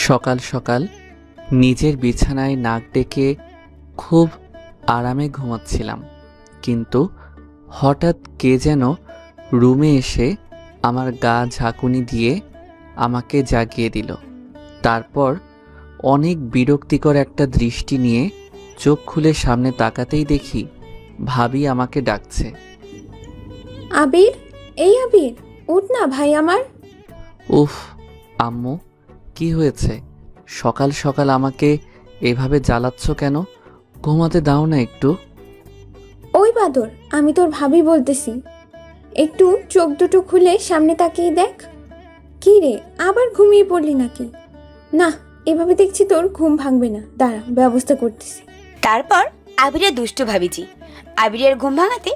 সকাল সকাল নিজের বিছানায় নাক ডেকে খুব আরামে ঘুমাচ্ছিলাম, কিন্তু হঠাৎ কে যেন রুমে এসে আমার গা ঝাঁকুনি দিয়ে আমাকে জাগিয়ে দিল। তারপর অনেক বিরক্তিকর একটা দৃষ্টি নিয়ে চোখ খুলে সামনে তাকাতেই দেখি ভাবি আমাকে ডাকছে। আবির, এই আবির, উঠ না ভাই আমার। উফ, আম্মু, কি হয়েছে? সকাল সকাল আমাকে এভাবে জ্বালাচ্ছ কেন? ঘুমাতে দাও না একটু। ওই বাদর, আমি তোর ভাবি বলতেছি। একটু চোখ দুটো খুলে সামনে তাকিয়ে দেখ। কি রে, আবার ঘুমিয়ে পড়লি নাকি? না, এভাবে দেখছি তোর ঘুম ভাঙবে না, দাঁড়া ব্যবস্থা করতেছি। তারপর আবিরের দুষ্টু ভাবিজি আবিরের ঘুম ভাঙাতে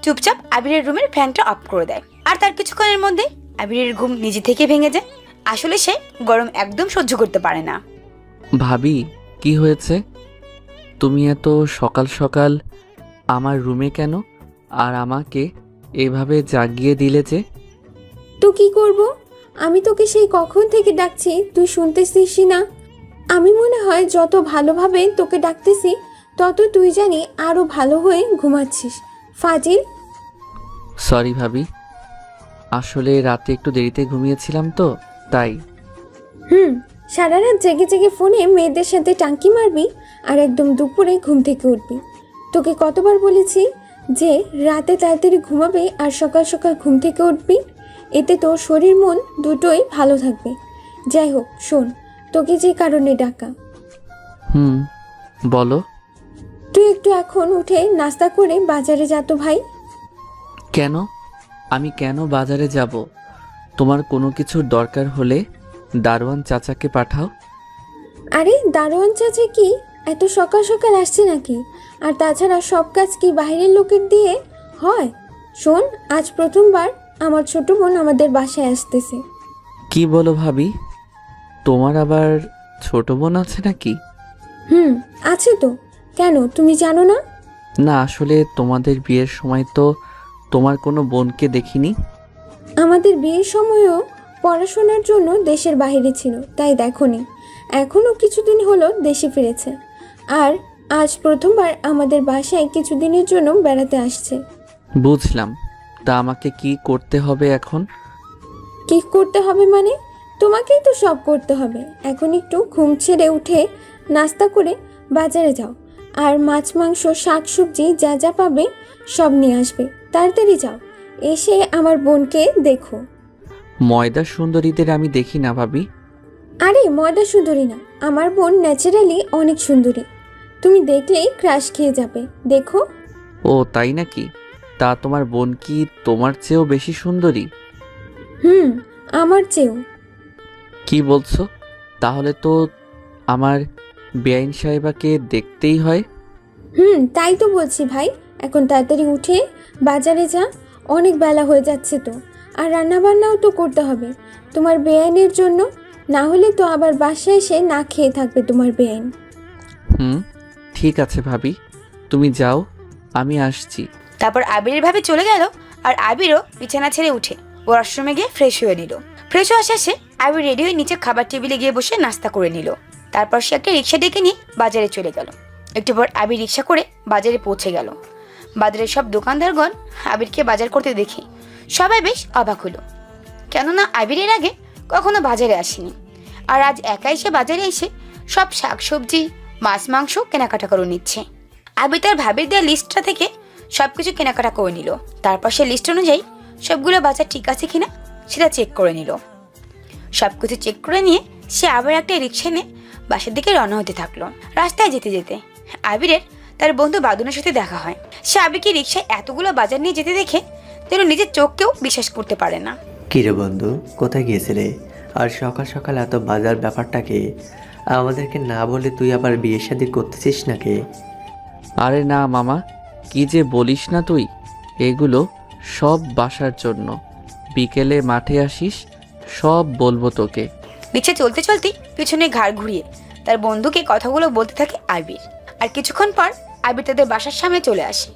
চুপচাপ আবিরের রুমের ফ্যানটা অফ করে দেয়। আর তার কিছুক্ষণের মধ্যে আবিরের ঘুম নিজে থেকে ভেঙে যায়। আসলে সে গরম একদম সহ্য করতে পারে না। ভাবি, কি হয়েছে? তুমি এত সকাল সকাল আমার রুমে কেন? আর আমাকে এভাবে জাগিয়ে দিলে যে? তো কি করব? আমি তোকে সেই কখন থেকে ডাকছি, তুই শুনতেছিস না। আমি মনে হয় যত ভালোভাবে তোকে ডাকতেছি তত তুই জানি আরো ভালো হয়ে ঘুমাচ্ছিস। ফাজিল। সরি ভাবি, আসলে রাতে একটু দেরিতে ঘুমিয়েছিলাম তো, তাই। সারা রাত জেগে জেগে ফোনে মেয়েদের সাথে টাঙ্কি মারবি আর একদম দুপুরে ঘুম থেকে উঠবি। তোকে কতবার বলেছি যে রাতে তাড়াতাড়ি ঘুমাবে আর সকাল সকাল ঘুম থেকে উঠবি, এতে তোর শরীর মন দুটোই ভালো থাকবে। যাই হোক শোন, তোকে যে কারণে ডাকা। বলো। তুই একটু এখন উঠে নাস্তা করে বাজারে যা তো ভাই। কেন? আমি কেন বাজারে যাব? তোমার কোনো কিছুর দরকার হলে দারোয়ান চাচাকে পাঠাও। আরে দারোয়ান চাচা কি এত সকাল সকাল আসছে নাকি? আর তাছাড়া সব কাজ কি বাইরের লোকের দিয়ে হয়? শোন, আজ প্রথমবার আমার ছোট বোন আমাদের বাসায় আসতেছে। কি বলো ভাবি? তোমার আবার ছোট বোন আছে নাকি? আছে তো। কেন, তুমি জানো না? না, আসলে তোমাদের বিয়ের সময় তো তোমার কোনো বোনকে দেখিনি। আমাদের বিয়ের সময়ও পড়াশোনার জন্য দেশের বাইরে ছিল, তাই দেখোনি। এখনও কিছুদিন হলো দেশে ফিরেছে। আর আজ প্রথমবার আমাদের বাসায় কিছুদিনের জন্য বেড়াতে আসছে। বুঝলাম। তা আমাকে কি করতে হবে এখন? কি করতে হবে মানে? তোমাকেই তো সব করতে হবে। এখন একটু ঘুম ছেড়ে উঠে নাস্তা করে বাজারে যাও, আর মাছ মাংস শাক সবজি যা যা পাবে সব নিয়ে আসবে। তাড়াতাড়ি যাও, এসে আমার বোনকে দেখো। ময়দা সুন্দরীদের আমি দেখি না ভাবি। আরে ময়দা সুন্দরী না, আমার বোন ন্যাচারালি অনেক সুন্দরী। তুমি দেখলেই ক্রাশ খেয়ে যাবে, দেখো। ও তাই নাকি? তা তোমার বোন কি তোমার চেয়েও বেশি সুন্দরী? আমার চেয়েও। কি বলছো? তাহলে তো আমার বেআইন সাহেবাকে দেখতেই হয়। তাই তো বলছি ভাই, এখন তাড়াতাড়ি উঠে বাজারে যা, অনেক বেলা হয়ে যাচ্ছে তো। আর রান্নাবান্নাও তো করতে হবে তোমার বেআইনের জন্য, না হলে তো আবার বাসায় এসে না খেয়ে থাকবে তোমার বেআইন। ঠিক আছে ভাবি, তুমি যাও, আমি আসছি। তারপর আবিরের ভাবে চলে গেল। আর আবিরও বিছানা ছেড়ে উঠে ওয়াশরুমে গিয়ে ফ্রেশ হয়ে নিল। ফ্রেশ হওয়া শেষে আবির রেডি হয়ে নিচে খাবার টেবিলে গিয়ে বসে নাস্তা করে নিল। তারপর সে একটা রিক্সা ডেকে নিয়ে বাজারে চলে গেল। একটু পর আবির রিক্সা করে বাজারে পৌঁছে গেল। বাজারের সব দোকানদারগণ আবিরকে বাজার করতে দেখে সবাই বেশ অবাক হলো, কেননা আবির এর আগে কখনো বাজারে আসেনি। আর আজ একাই সে বাজারে এসে সব শাকসবজি মাছ মাংস কেনাকাটা করে নিচ্ছে। আবির তার ভাবির দেওয়া লিস্টটা থেকে সবকিছু কেনাকাটা করে নিল। তারপর সে লিস্ট অনুযায়ী সবগুলো বাজার ঠিক আছে কিনা সেটা চেক করে নিল। সবকিছু চেক করে নিয়ে সে আবার একটা রিক্সা নিয়ে বাসার দিকে রওনা হতে থাকলো। রাস্তায় যেতে যেতে আবিরের তার বন্ধু বাদুনের সাথে দেখা হয়। সে আবিরকে রিক্সায় এতগুলো বাজার নিয়ে যেতে দেখে যেন নিজের চোখকেও বিশ্বাস করতে পারে না। কিরে বন্ধু, কোথায় গিয়েছিলে? আর সকাল সকাল এত বাজার ব্যাপারটাকে আমাদেরকে না বলে তুই আবার বিয়ে শাদী করতেছিস নাকি? আরে না মামা, কি যে বলিস না তুই। এগুলো সব বাসার জন্য। বিকেলে মাঠে আসিস, সব বলবো তোকে। রিক্সা চলতে চলতে পিছনে ঘাড় ঘুরিয়ে তার বন্ধুকে কথাগুলো বলতে থাকে আবির। আর কিছুক্ষণ পর আবির তাদের বাসার সামনে চলে আসে।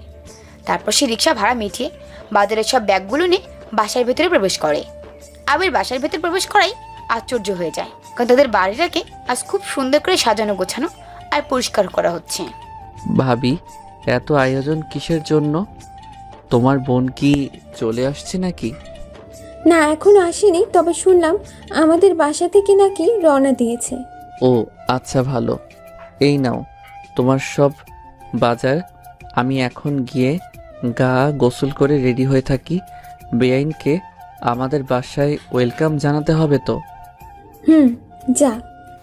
তারপর সে রিক্সা ভাড়া মিটিয়ে বাজারের সব ব্যাগগুলো নিয়ে বাসার ভেতরে প্রবেশ করে। আবির বাসার ভেতরে প্রবেশ করাই আশ্চর্য হয়ে যায়, কারণ তাদের বাড়িটাকে আজ খুব সুন্দর করে সাজানো গোছানো আর পরিষ্কার করা হচ্ছে। ভাবি, এত আয়োজন কিসের জন্য? তোমার বোন কি চলে আসছে নাকি? না, এখনো আসেনি, তবে শুনলাম আমাদের বাসা থেকে নাকি রওনা দিয়েছে। ও আচ্ছা, ভালো। এই নাও তোমার সব বাজার। আমি এখন গিয়ে গোসল করে রেডি হয়ে থাকি। বেআইনকে আমাদের বাসায় ওয়েলকাম জানাতে হবে তো। হুম, যা।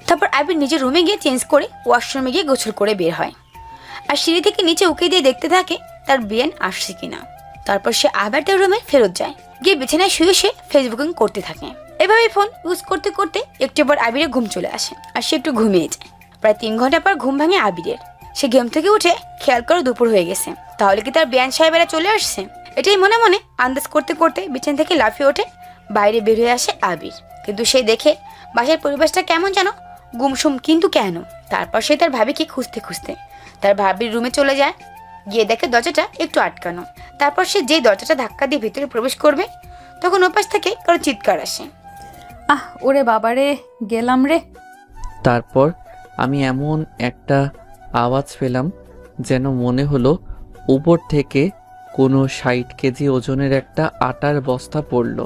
তারপর আবির নিজের রুমে গিয়ে চেঞ্জ করে ওয়াশরুমে গিয়ে গোসল করে বের হয়, আর সিঁড়ি থেকে নিচে উঁকি দিয়ে দেখতে থাকে তার বেআইন আসছে কিনা। তারপর সে আবার তার রুমে ফেরত যায়, গিয়ে বিছানায় শুয়ে সে ফেসবুকিং করতে থাকে। এভাবে ফোন ইউজ করতে করতে একটু পর আবিরের ঘুম চলে আসে, আর সে একটু ঘুমিয়ে যায়। প্রায় 3 ঘন্টা পর ঘুম ভাঙে আবিরের। সে ঘুম থেকে উঠে খেয়াল করে দুপুর হয়ে গেছে। তাহলে কি তার বেআইন সাহেবেরা চলে আসছে? এটাই মনে মনে আন্দাজ করতে করতে বিছানা থেকে লাফিয়ে ওঠে, বাইরে বের হয়ে আসে আবির। কিন্তু সে দেখে বাসার পরিবেশটা কেমন যেন গুমসুম, কিন্তু কেন? তারপর সে তার ভাবিকে খুঁজতে খুঁজতে তার ভাবির রুমে চলে যায়, গিয়ে দেখে দরজাটা একটু আটকানো। তারপর সে যেই দরজাটা ধাক্কা দিয়ে ভিতরে প্রবেশ করবে, তখন ওপাশ থেকে কারো চিৎকার আসে। ওরে বাবারে, গেলাম রে। তারপর আমি এমন একটা আওয়াজ পেলাম যেন মনে হলো উপর থেকে কোনো 60 কেজি ওজনের একটা আটার বস্তা পড়লো।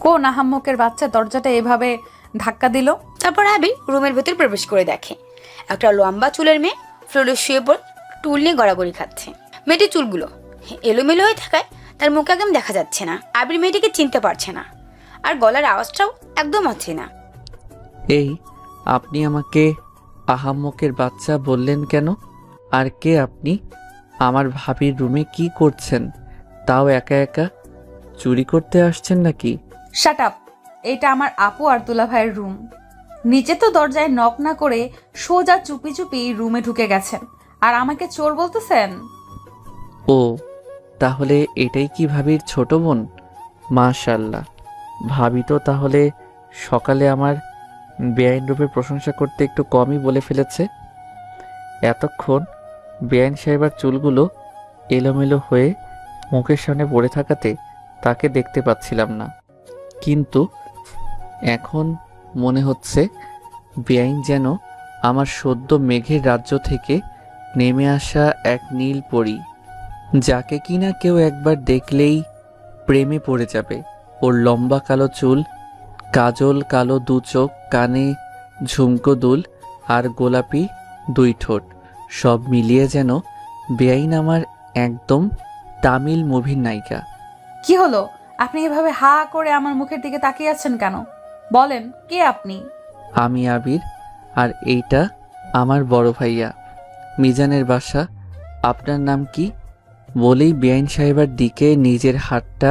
কোন আহাম্মকের বাচ্চা দরজাটা এভাবে ধাক্কা দিল? তারপর আবির রুমের ভেতর প্রবেশ করে দেখে একটা লম্বা চুলের মেয়ে ফ্লোরে শুয়ে পড়ে টুল নিয়ে গড়াগড়ি খাচ্ছে। মেয়েটির চুলগুলো এলোমেলো হয়ে থাকায় তার মুখ একদম দেখা যাচ্ছে না। আবির মেয়েটিকে চিনতে পারছে না, আর গলার আওয়াজটাও একদম অচেনা। এই, আপনি আমাকে আহাম্মকের বাচ্চা বললেন কেন? আর কে আপনি? আমার ভাবির রুমে কি করছেন? তাও একা একা? চুরি করতে আসছেন নাকি? Shut up. এটা আমার আপু আর দুলা ভাইয়ের রুম। নিচে তো দরজায় নক না করে সোজা চুপি চুপি রুমে ঢুকে গেছেন, আর আমাকে চোর বলতেছেন? ও, তাহলে এটাই কি ভাবির ছোট বোন? মাশাআল্লাহ। ভাবি তো তাহলে সকালে আমার বেআইন রূপের প্রশংসা করতে একটু কমই বলে ফেলেছে। এতক্ষণ বেআইন সাহেবার চুলগুলো এলোমেলো হয়ে মুখের সামনে পড়ে থাকাতে তাকে দেখতে পাচ্ছিলাম না, কিন্তু এখন মনে হচ্ছে বেআইন যেন আমার সদ্য মেঘের রাজ্য থেকে নেমে আসা এক নীল পরী, যাকে কিনা কেউ একবার দেখলেই প্রেমে পড়ে যাবে। ওর লম্বা কালো চুল, কাজল কালো দু চোখ, কানে ঝুমকো দুল আর গোলাপি 2 ঠোঁট, সব মিলিয়ে যেন বেআইন আমার একদম তামিল মুভির নায়িকা। কি হলো? আপনি এভাবে হা করে আমার মুখের দিকে তাকিয়ে আছেন কেন? বলেন, কে আপনি? আমি আবির, আর এইটা আমার বড় ভাইয়া মিজানের বাসা। আপনার নাম কি? বলেই বেআইন সাহেবের দিকে নিজের হাতটা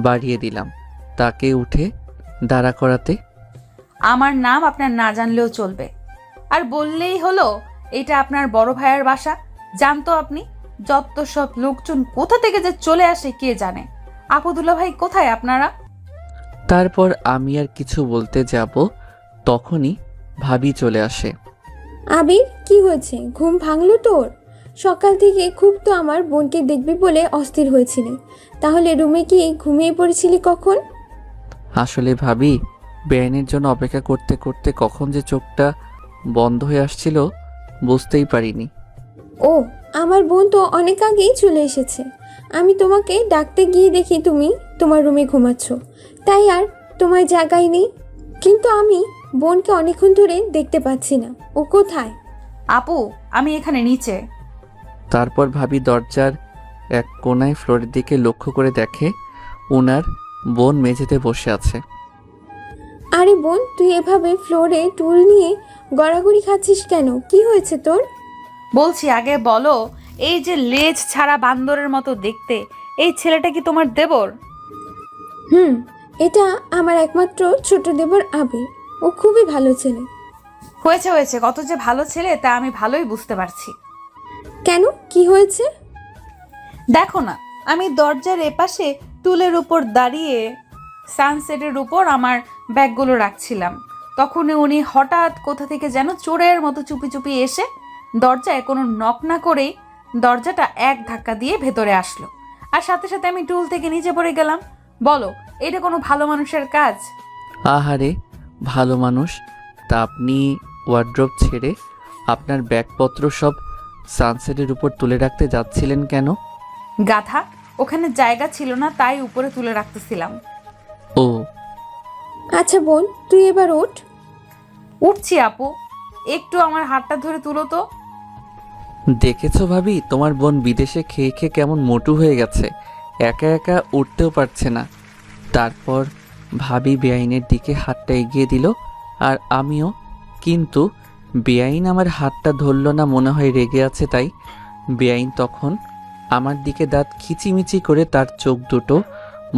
বাড়িয়ে দিলাম, তাকে উঠে দাঁড়া করাতে। আমার নাম আপনার না জানলেও চলবে, আর বললেই হলো এটা আপনার বড় ভাইয়ের বাসা। জানতো আপনি? যত সব লোকজন কোথা থেকে যে চলে আসে কে জানে। আপু দুলা ভাই কোথায় আপনারা? তারপর আমি আর কিছু বলতে যাব, তখনই ভাবি চলে আসে। আবির, কি হয়েছে? ঘুম ভাঙলো তোর? সকাল থেকে খুব তো আমার বোনকে দেখবি বলে অস্থির হয়েছিলি, তাহলে রুমে কি ঘুমিয়ে পড়েছিলি কখন? আসলে ভাবি, বেআইনের জন্য অপেক্ষা করতে করতে কখন যে চোখটা বন্ধ হয়ে আসছিল বুঝতেই পারিনি। ও, আমার বোন তো অনেক আগেই চলে এসেছে। আমি তোমাকে ডাকতে গিয়ে দেখি তুমি তোমার রুমে ঘুমাচ্ছ, তাই আর তোমায় জাগাইনি। কিন্তু আমি বোনকে অনেকক্ষণ ধরে দেখতে পাচ্ছি না, ও কোথায়? আপু, আমি এখানে নিচে। তারপর ভাবি দরজার এক কোণায় ফ্লোরের দিকে লক্ষ্য করে দেখে ওনার বোন মেঝেতে বসে আছে। আরে বোন, তুই এভাবে ফ্লোরে টুল নিয়ে গড়াগড়ি খাচ্ছিস কেন? কি হয়েছে তোর? বলছি, আগে বলো, এই যে লেজ ছাড়া বান্দরের মতো দেখতে, এই ছেলেটা কি তোমার দেবর? হুম, এটা আমার একমাত্র ছোট দেবর আবির। ও খুবই ভালো ছেলে। হয়েছে হয়েছে, কত যে ভালো ছেলে তা আমি ভালোই বুঝতে পারছি। কেন, কি হয়েছে? দেখো না, আমি দরজার এপাশে টুলের উপর দাঁড়িয়ে সানসেটের উপর আমার ব্যাগগুলো রাখছিলাম। তখন উনি হঠাৎ কোথা থেকে যেন চোরের মতো চুপি চুপি এসে দরজায় কোনো নক না করেই দরজাটা এক ধাক্কা দিয়ে ভেতরে আসলো, আর সাথে সাথে আমি টুল থেকে নিচে পড়ে গেলাম। বলো, এটা কোনো ভালো মানুষের কাজ? আহারে, ভালো মানুষ। তা আপনি ওয়ার্ড্রোব ছেড়ে আপনার ব্যাগপত্র সব সানসেটের উপর তুলে রাখতে যাচ্ছিলেন কেন? গাধা, ওখানে জায়গা ছিল না, তাই উপরে তুলে রাখতেছিলাম। ও আচ্ছা বোন, তুই এবার ওঠ। উঠছি আপু, একটু আমার হাতটা ধরে তুলো তো। দেখেছো ভাবি, তোমার বোন বিদেশে খেয়ে খেয়ে কেমন মোটু হয়ে গেছে, একা একা উঠতেও পারছে না। তারপর ভাবি বেআইনের দিকে হাতটা এগিয়ে দিল, আর আমিও। কিন্তু বেআইন আমার হাতটা ধরল না, মনে হয় রেগে আছে তাই। বেআইন তখন আমার দিকে দাঁত খিচিমিচি করে তার চোখ দুটো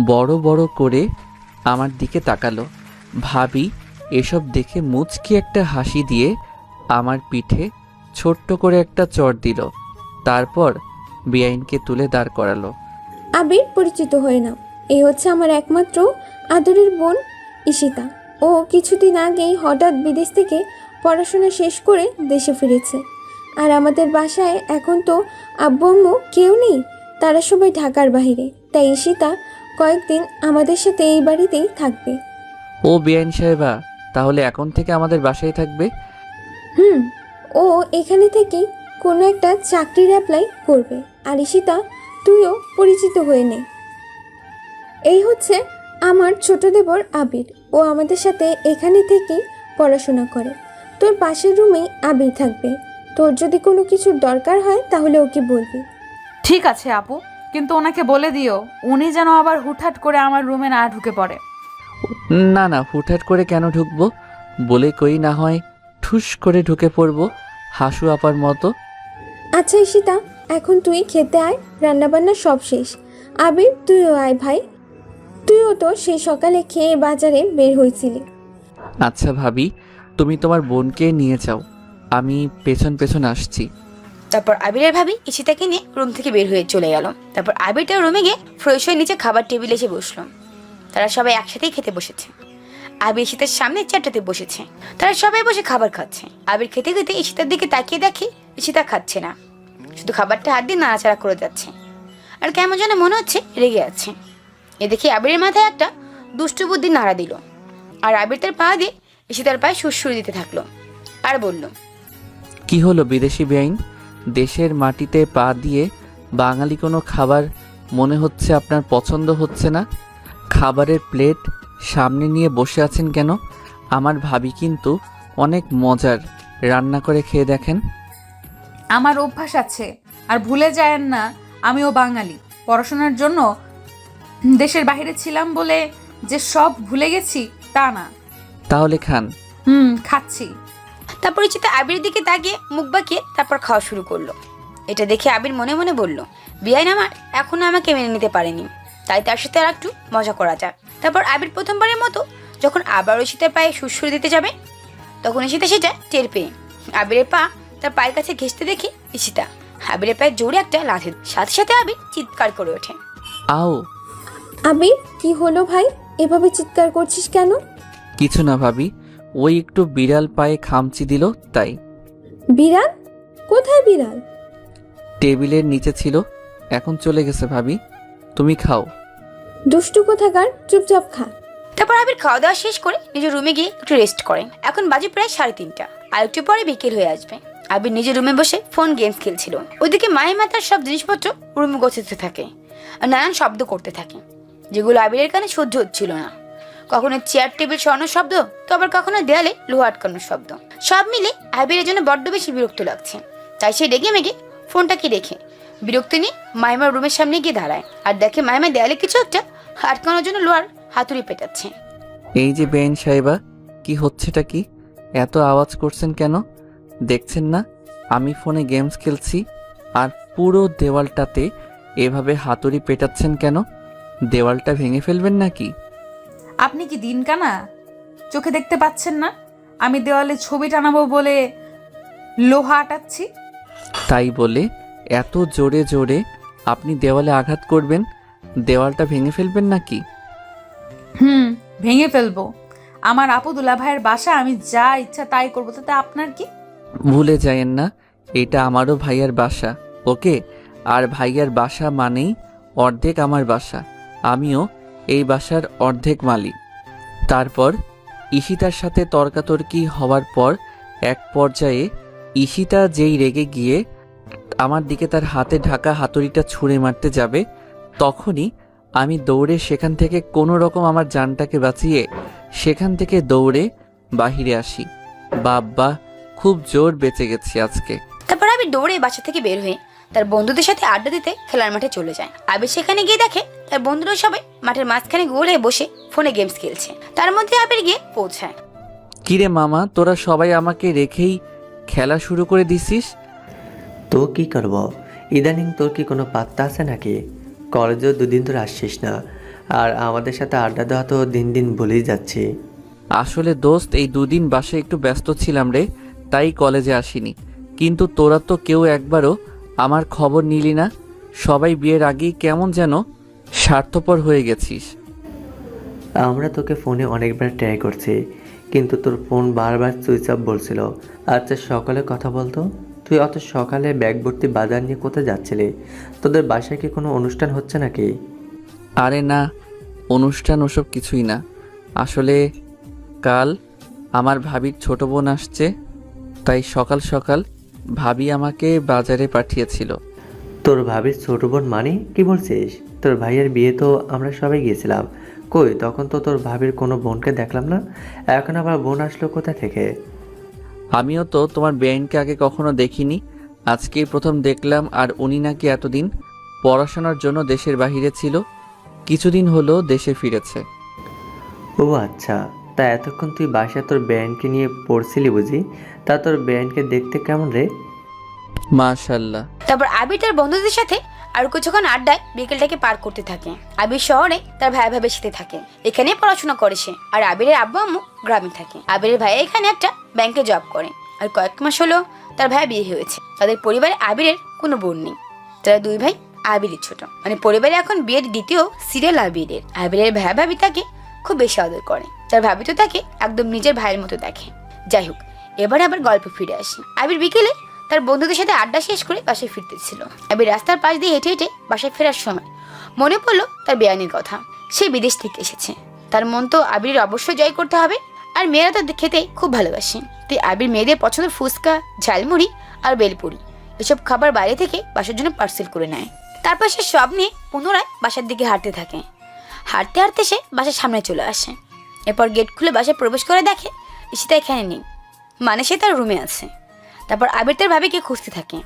বড় বড় করে আমার দিকে তাকালো। ভাবি এসব দেখে মুচকি একটা হাসি দিয়ে আমার পিঠে ছোট্ট করে একটা চড় দিল। তারপর বেআইনকে তুলে দাঁড় করালো। আবির, পরিচিত হয়ে নাও। এই হচ্ছে আমার একমাত্র আদরের বোন ঈশিতা। ও কিছুদিন আগেই হঠাৎ বিদেশ থেকে পড়াশোনা শেষ করে দেশে ফিরেছে। আর আমাদের বাসায় এখন তো আব্বু আম্মু কেউ নেই, তারা সবাই ঢাকার বাইরে। তাই ঈশিতা কয়েকদিন আমাদের সাথে এই বাড়িতেই থাকবে। ও বেআইন সাহেবা, তাহলে এখন থেকে আমাদের বাসায় থাকবে? হুম, ও এখানে থেকেই কোনো একটা চাকরির অ্যাপ্লাই করবে। আর ঈশিতা, তুইও পরিচিত হয়ে নে। এই হচ্ছে আমার ছোট দেবর আবির। ও আমাদের সাথে এখানে থেকেই পড়াশোনা করে। তোর পাশের রুমেই আবির থাকবে। তোর যদি কোনো কিছুর দরকার হয় তাহলে ওকে বলবি। ঠিক আছে আপু, কিন্তু ওনাকে বলে দিও উনি যেন আবার হুটহাট করে আমার রুমে না ঢুকে পড়ে। না না, হুটহাট করে কেন ঢুকবো? বলে কই না হয় ঠুস করে ঢুকে পড়বো হাসু আপার মতো। আচ্ছা ঈশিতা, এখন তুই খেতে আয়, রান্নাবান্না সব শেষ। আবির, তুইও আয় ভাই। তুইও তো সেই সকালে খেয়ে বাজারে বের হয়েছিলি। আচ্ছা ভাবি, তুমি তোমার বোনকে নিয়ে যাও, আমি পেছন পেছন আসছি। তারপর আবিরের ভাবি ঈশিতাকে নিয়ে রুম থেকে বের হয়ে চলে গেল। তারপর আবির তার রুমে গিয়ে ফ্রেশ হয়ে নিচে খাবার টেবিলে এসে বসলো। তারা সবাই একসাথেই খেতে বসেছে। আবির ঈশিতার সামনে চেয়ারটাতে বসেছে। তারা সবাই বসে খাবার খাচ্ছে। আবির খেতে খেতে ঈশিতার দিকে তাকিয়ে দেখে ঈশিতা খাচ্ছে না, শুধু খাবারটা হাত দিয়ে নাড়াচাড়া করে যাচ্ছে, আর কেমন যেন মনে হচ্ছে রেগে আছে। এ দেখে আবিরের মাথায় একটা দুষ্টু বুদ্ধি নাড়া দিল, আর আবির তার পা দিয়ে ঈশিতার পায়ে সুরসুরি দিতে থাকলো আর বলল, কি হলো বিদেশি বেআইন, দেশের মাটিতে পা দিয়ে বাঙালি কোনো খাবার মনে হচ্ছে আপনার পছন্দ হচ্ছে না? খাবারের প্লেট সামনে নিয়ে বসে আছেন কেন? আমার ভাবি কিন্তু অনেক মজার রান্না করে, খেয়ে দেখেন। আমার অভ্যাস আছে, আর ভুলে যায়েন না আমিও বাঙালি। পড়াশোনার জন্য দেশের বাইরে ছিলাম বলে যে সব ভুলে গেছি তা না। তাহলে খান। খাচ্ছি। তারপর ঈশিতা আবিরের দিকে তাকিয়ে মুখ বাঁকিয়ে তারপর খাওয়া শুরু করলো। এটা দেখে আবির মনে মনে বলল, বিআইন আমার এখনো আমাকে মেনে নিতে পারেনি, তাই তার সাথে আর একটু মজা করা যাক। তারপর আবির প্রথমবারের মতো যখন আবার ঈশিতার পায়ে সুরসুরি দিতে যাবে, তখন ঈশিতা সেটা টের পেয়ে আবিরের পা তার পায়ের কাছে ঘেঁষতে দেখে ঈশিতা আবিরের পায়ে জোরে একটা লাথি, সাথে সাথে আবির চিৎকার করে ওঠে। আও! আবির, কি হলো ভাই? এভাবে চিৎকার করছিস কেন? কিছু না ভাবি, ওই একটু বিড়াল পায়ে খামচি দিল তাই। বিড়াল? কোথায় বিড়াল? টেবিলের নিচে ছিল, এখন চলে গেছে ভাবি। তুমি খাও। দুষ্টু কোথাকার, চুপচাপ খা। তারপর আবির খাওয়া দাওয়া শেষ করে নিজের রুমে গিয়ে একটু রেস্ট করেন। এখন বাজে প্রায় 3:30। আর একটু পরে বিকেল হয়ে আসবে। আবির নিজের রুমে বসে ফোন গেমস খেলছিল। ওইদিকে মায়ের তার সব জিনিসপত্র রুমে গোছাতে থাকে আর নানান শব্দ করতে থাকে, যেগুলো আবিরের কানে সহ্য হচ্ছিল না। কখনো চেয়ার টেবিল সরানোর শব্দ, তো আবার কখনো দেয়ালে লোহা আটকানোর শব্দ। সব মিলে আবিরের জন্য বড্ড বেশি বিরক্ত লাগছে। তাই সে রেগে মেগে ফোনটাকে রেখে বিরক্তি নিয়ে মাইমার রুমের সামনে গিয়ে দাঁড়ায় আর দেখে মাইমা দেয়ালে কিছু একটা আটকানোর জন্য লোহার হাতুড়ি পেটাচ্ছে। এই যে বেআইন সাহেবা, কি হচ্ছেটা কি? এত আওয়াজ করছেন কেন? দেখছেন না আমি ফোনে গেমস খেলছি, আর পুরো দেওয়ালটাতে এভাবে হাতুড়ি পেটাচ্ছেন কেন? দেওয়ালটা ভেঙে ফেলবেন নাকি? আপনি কি দিন কানা, চোখে দেখতে পাচ্ছেন না আমি দেওয়ালে ছবি টানাবো বলে লোহা আটাচ্ছি? তাই বলে এত জোরে জোরে আপনি দেওয়ালে আঘাত করবেন, দেওয়ালটা ভেঙে ফেলবেন নাকি? ভেঙে ফেলবো। আমার আপু দুলা ভাইয়ের বাসা, আমি যা ইচ্ছা তাই করবো, তাতে আপনার কি? ভুলে যায়েন না, এটা আমারও ভাইয়ার বাসা, ওকে? আর ভাইয়ার বাসা মানেই অর্ধেক আমার বাসা, আমিও এই বাসার অর্ধেক মালিক। তারপর ঈশিতার সাথে তর্কাতর্কি হওয়ার পর এক পর্যায়ে ঈশিতা যেই রেগে গিয়ে আমার দিকে তার হাতে ঢাকা হাতুড়িটা ছুঁড়ে মারতে যাবে, তখনই আমি দৌড়ে সেখান থেকে কোনো রকম আমার জানটাকে বাঁচিয়ে সেখান থেকে দৌড়ে বাহিরে আসি। বাব্বা, খুব জোর বেঁচে গেছি আজকে। তারপর আবির দৌড়ে বাসা থেকে বের হয়ে তার বন্ধুদের সাথে আড্ডা দিতে খেলার মাঠে চলে যায়। আবির সেখানে গিয়ে দেখে তার বন্ধুরা সবাই মাঠের মাঝখানে গোল হয়ে বসে ফোনে গেমস খেলছে। তার মধ্যে আবির গিয়ে পৌঁছায়। কিরে মামা, তোরা সবাই আমাকে রেখেই খেলা শুরু করে দিছিস? তো কি করব, ইদানিং তোর কি কোনো পাত্তা আছে নাকি? কলেজেও 2 দিন ধরে আসছিস না, আর আমাদের সাথে আড্ডা দেওয়া তো দিন দিন ভুলেই যাচ্ছি। আসলে দোস্ত, এই 2 দিন বাসায় একটু ব্যস্ত ছিলাম রে, তাই কলেজে আসিনি। কিন্তু তোরা তো কেউ একবারও আমার খবর নিলি না। সবাই বিয়ের আগেই কেমন যেন স্বার্থপর হয়ে গেছিস। আমরা তোকে ফোনে অনেকবার ট্রাই করছি, কিন্তু তোর ফোন বারবার সুইচ অফ বলছিল। আচ্ছা সকালে কথা বলতো, তুই অত সকালে ব্যাগ ভর্তি বাজার নিয়ে কোথায় যাচ্ছিলি? তোদের বাসায় কি কোনো অনুষ্ঠান হচ্ছে নাকি? আরে না, অনুষ্ঠান ওসব কিছুই না। আসলে কাল আমার ভাবির ছোট বোন আসছে, তাই সকাল সকাল ভাবি আমাকে বাজারে পাঠিয়েছিল। তোর ভাবির ছোট বোন মানে কি বলছিস? তোর ভাইয়ের বিয়ে তো আমরা সবাই গিয়েছিলাম, কই তখন তো তোর ভাবির কোনো বোনকে দেখলাম না। এখন আবার বোন আসলো কোথা থেকে? আমিও তো তোমার বেআইনকে আগে কখনো দেখিনি, আজকেই প্রথম দেখলাম। আর উনি নাকি এতদিন পড়াশোনার জন্য দেশের বাইরে ছিল, কিছুদিন হলো দেশে ফিরেছে। ও আচ্ছা, তা এতক্ষণ তুই বাসায় তোর ব্যান্ডকে নিয়ে পড়ছিলি বুঝি? তা তোর ব্যান্ডকে দেখতে কেমন রে? মাশাল্লাহ। তারপর আবির তার বন্ধুদের সাথে আর কিছুক্ষণ আড্ডায় বিকেলটাকে পার করতে থাকে। আবির শহরে তার ভাই ভাবের সাথে থাকে, এখানে পড়াশোনা করে সে। আর আবিরের আব্বু আম্মু গ্রামে থাকে। আবিরের ভাই এখানে একটা ব্যাংকে জব করে। আর কয়েক মাস হলো তার ভাই বিয়ে হয়েছে। তাদের পরিবারে আবিরের কোনো বোন নেই। তারা 2 ভাই, আবিরের ছোট। মানে পরিবারে এখন বিয়ের দ্বিতীয় সিরিয়াল আবিরের। আবিরের ভাই ভাবি তাকে খুব বেশি আদর করে। তার ভাবি তো তাকে একদম নিজের ভাইয়ের মতো দেখে। যাই হোক, এবার আবার গল্প ফিরে আসি। আবির বিকেলে তার বন্ধুদের সাথে আড্ডা শেষ করে বাসায় ফিরতেছিল। আবির রাস্তার পাশ দিয়ে হেঁটে হেঁটে বাসায় ফেরার সময় মনে পড়লো তার বেয়ানির কথা। সে বিদেশ থেকে এসেছে, তার মন তো আবিরের অবশ্যই জয় করতে হবে। আর মেয়েরা তো খেতে খুব ভালোবাসে, তাই আবির মেয়েদের পছন্দের ফুচকা, ঝালমুড়ি আর বেলপুরি এসব খাবার বাইরে থেকে বাসার জন্য পার্সেল করে নেয়। তারপর সে সব নিয়ে পুনরায় বাসার দিকে হাঁটতে থাকে। হাঁটতে হাঁটতে সে বাসার সামনে চলে আসে। এরপর গেট খুলে বাসায় প্রবেশ করে দেখে ঈশিতা এখানে নেই, মানে সে তার রুমে আছে। তারপর আবির তার ভাবিকে খুঁজতে থাকে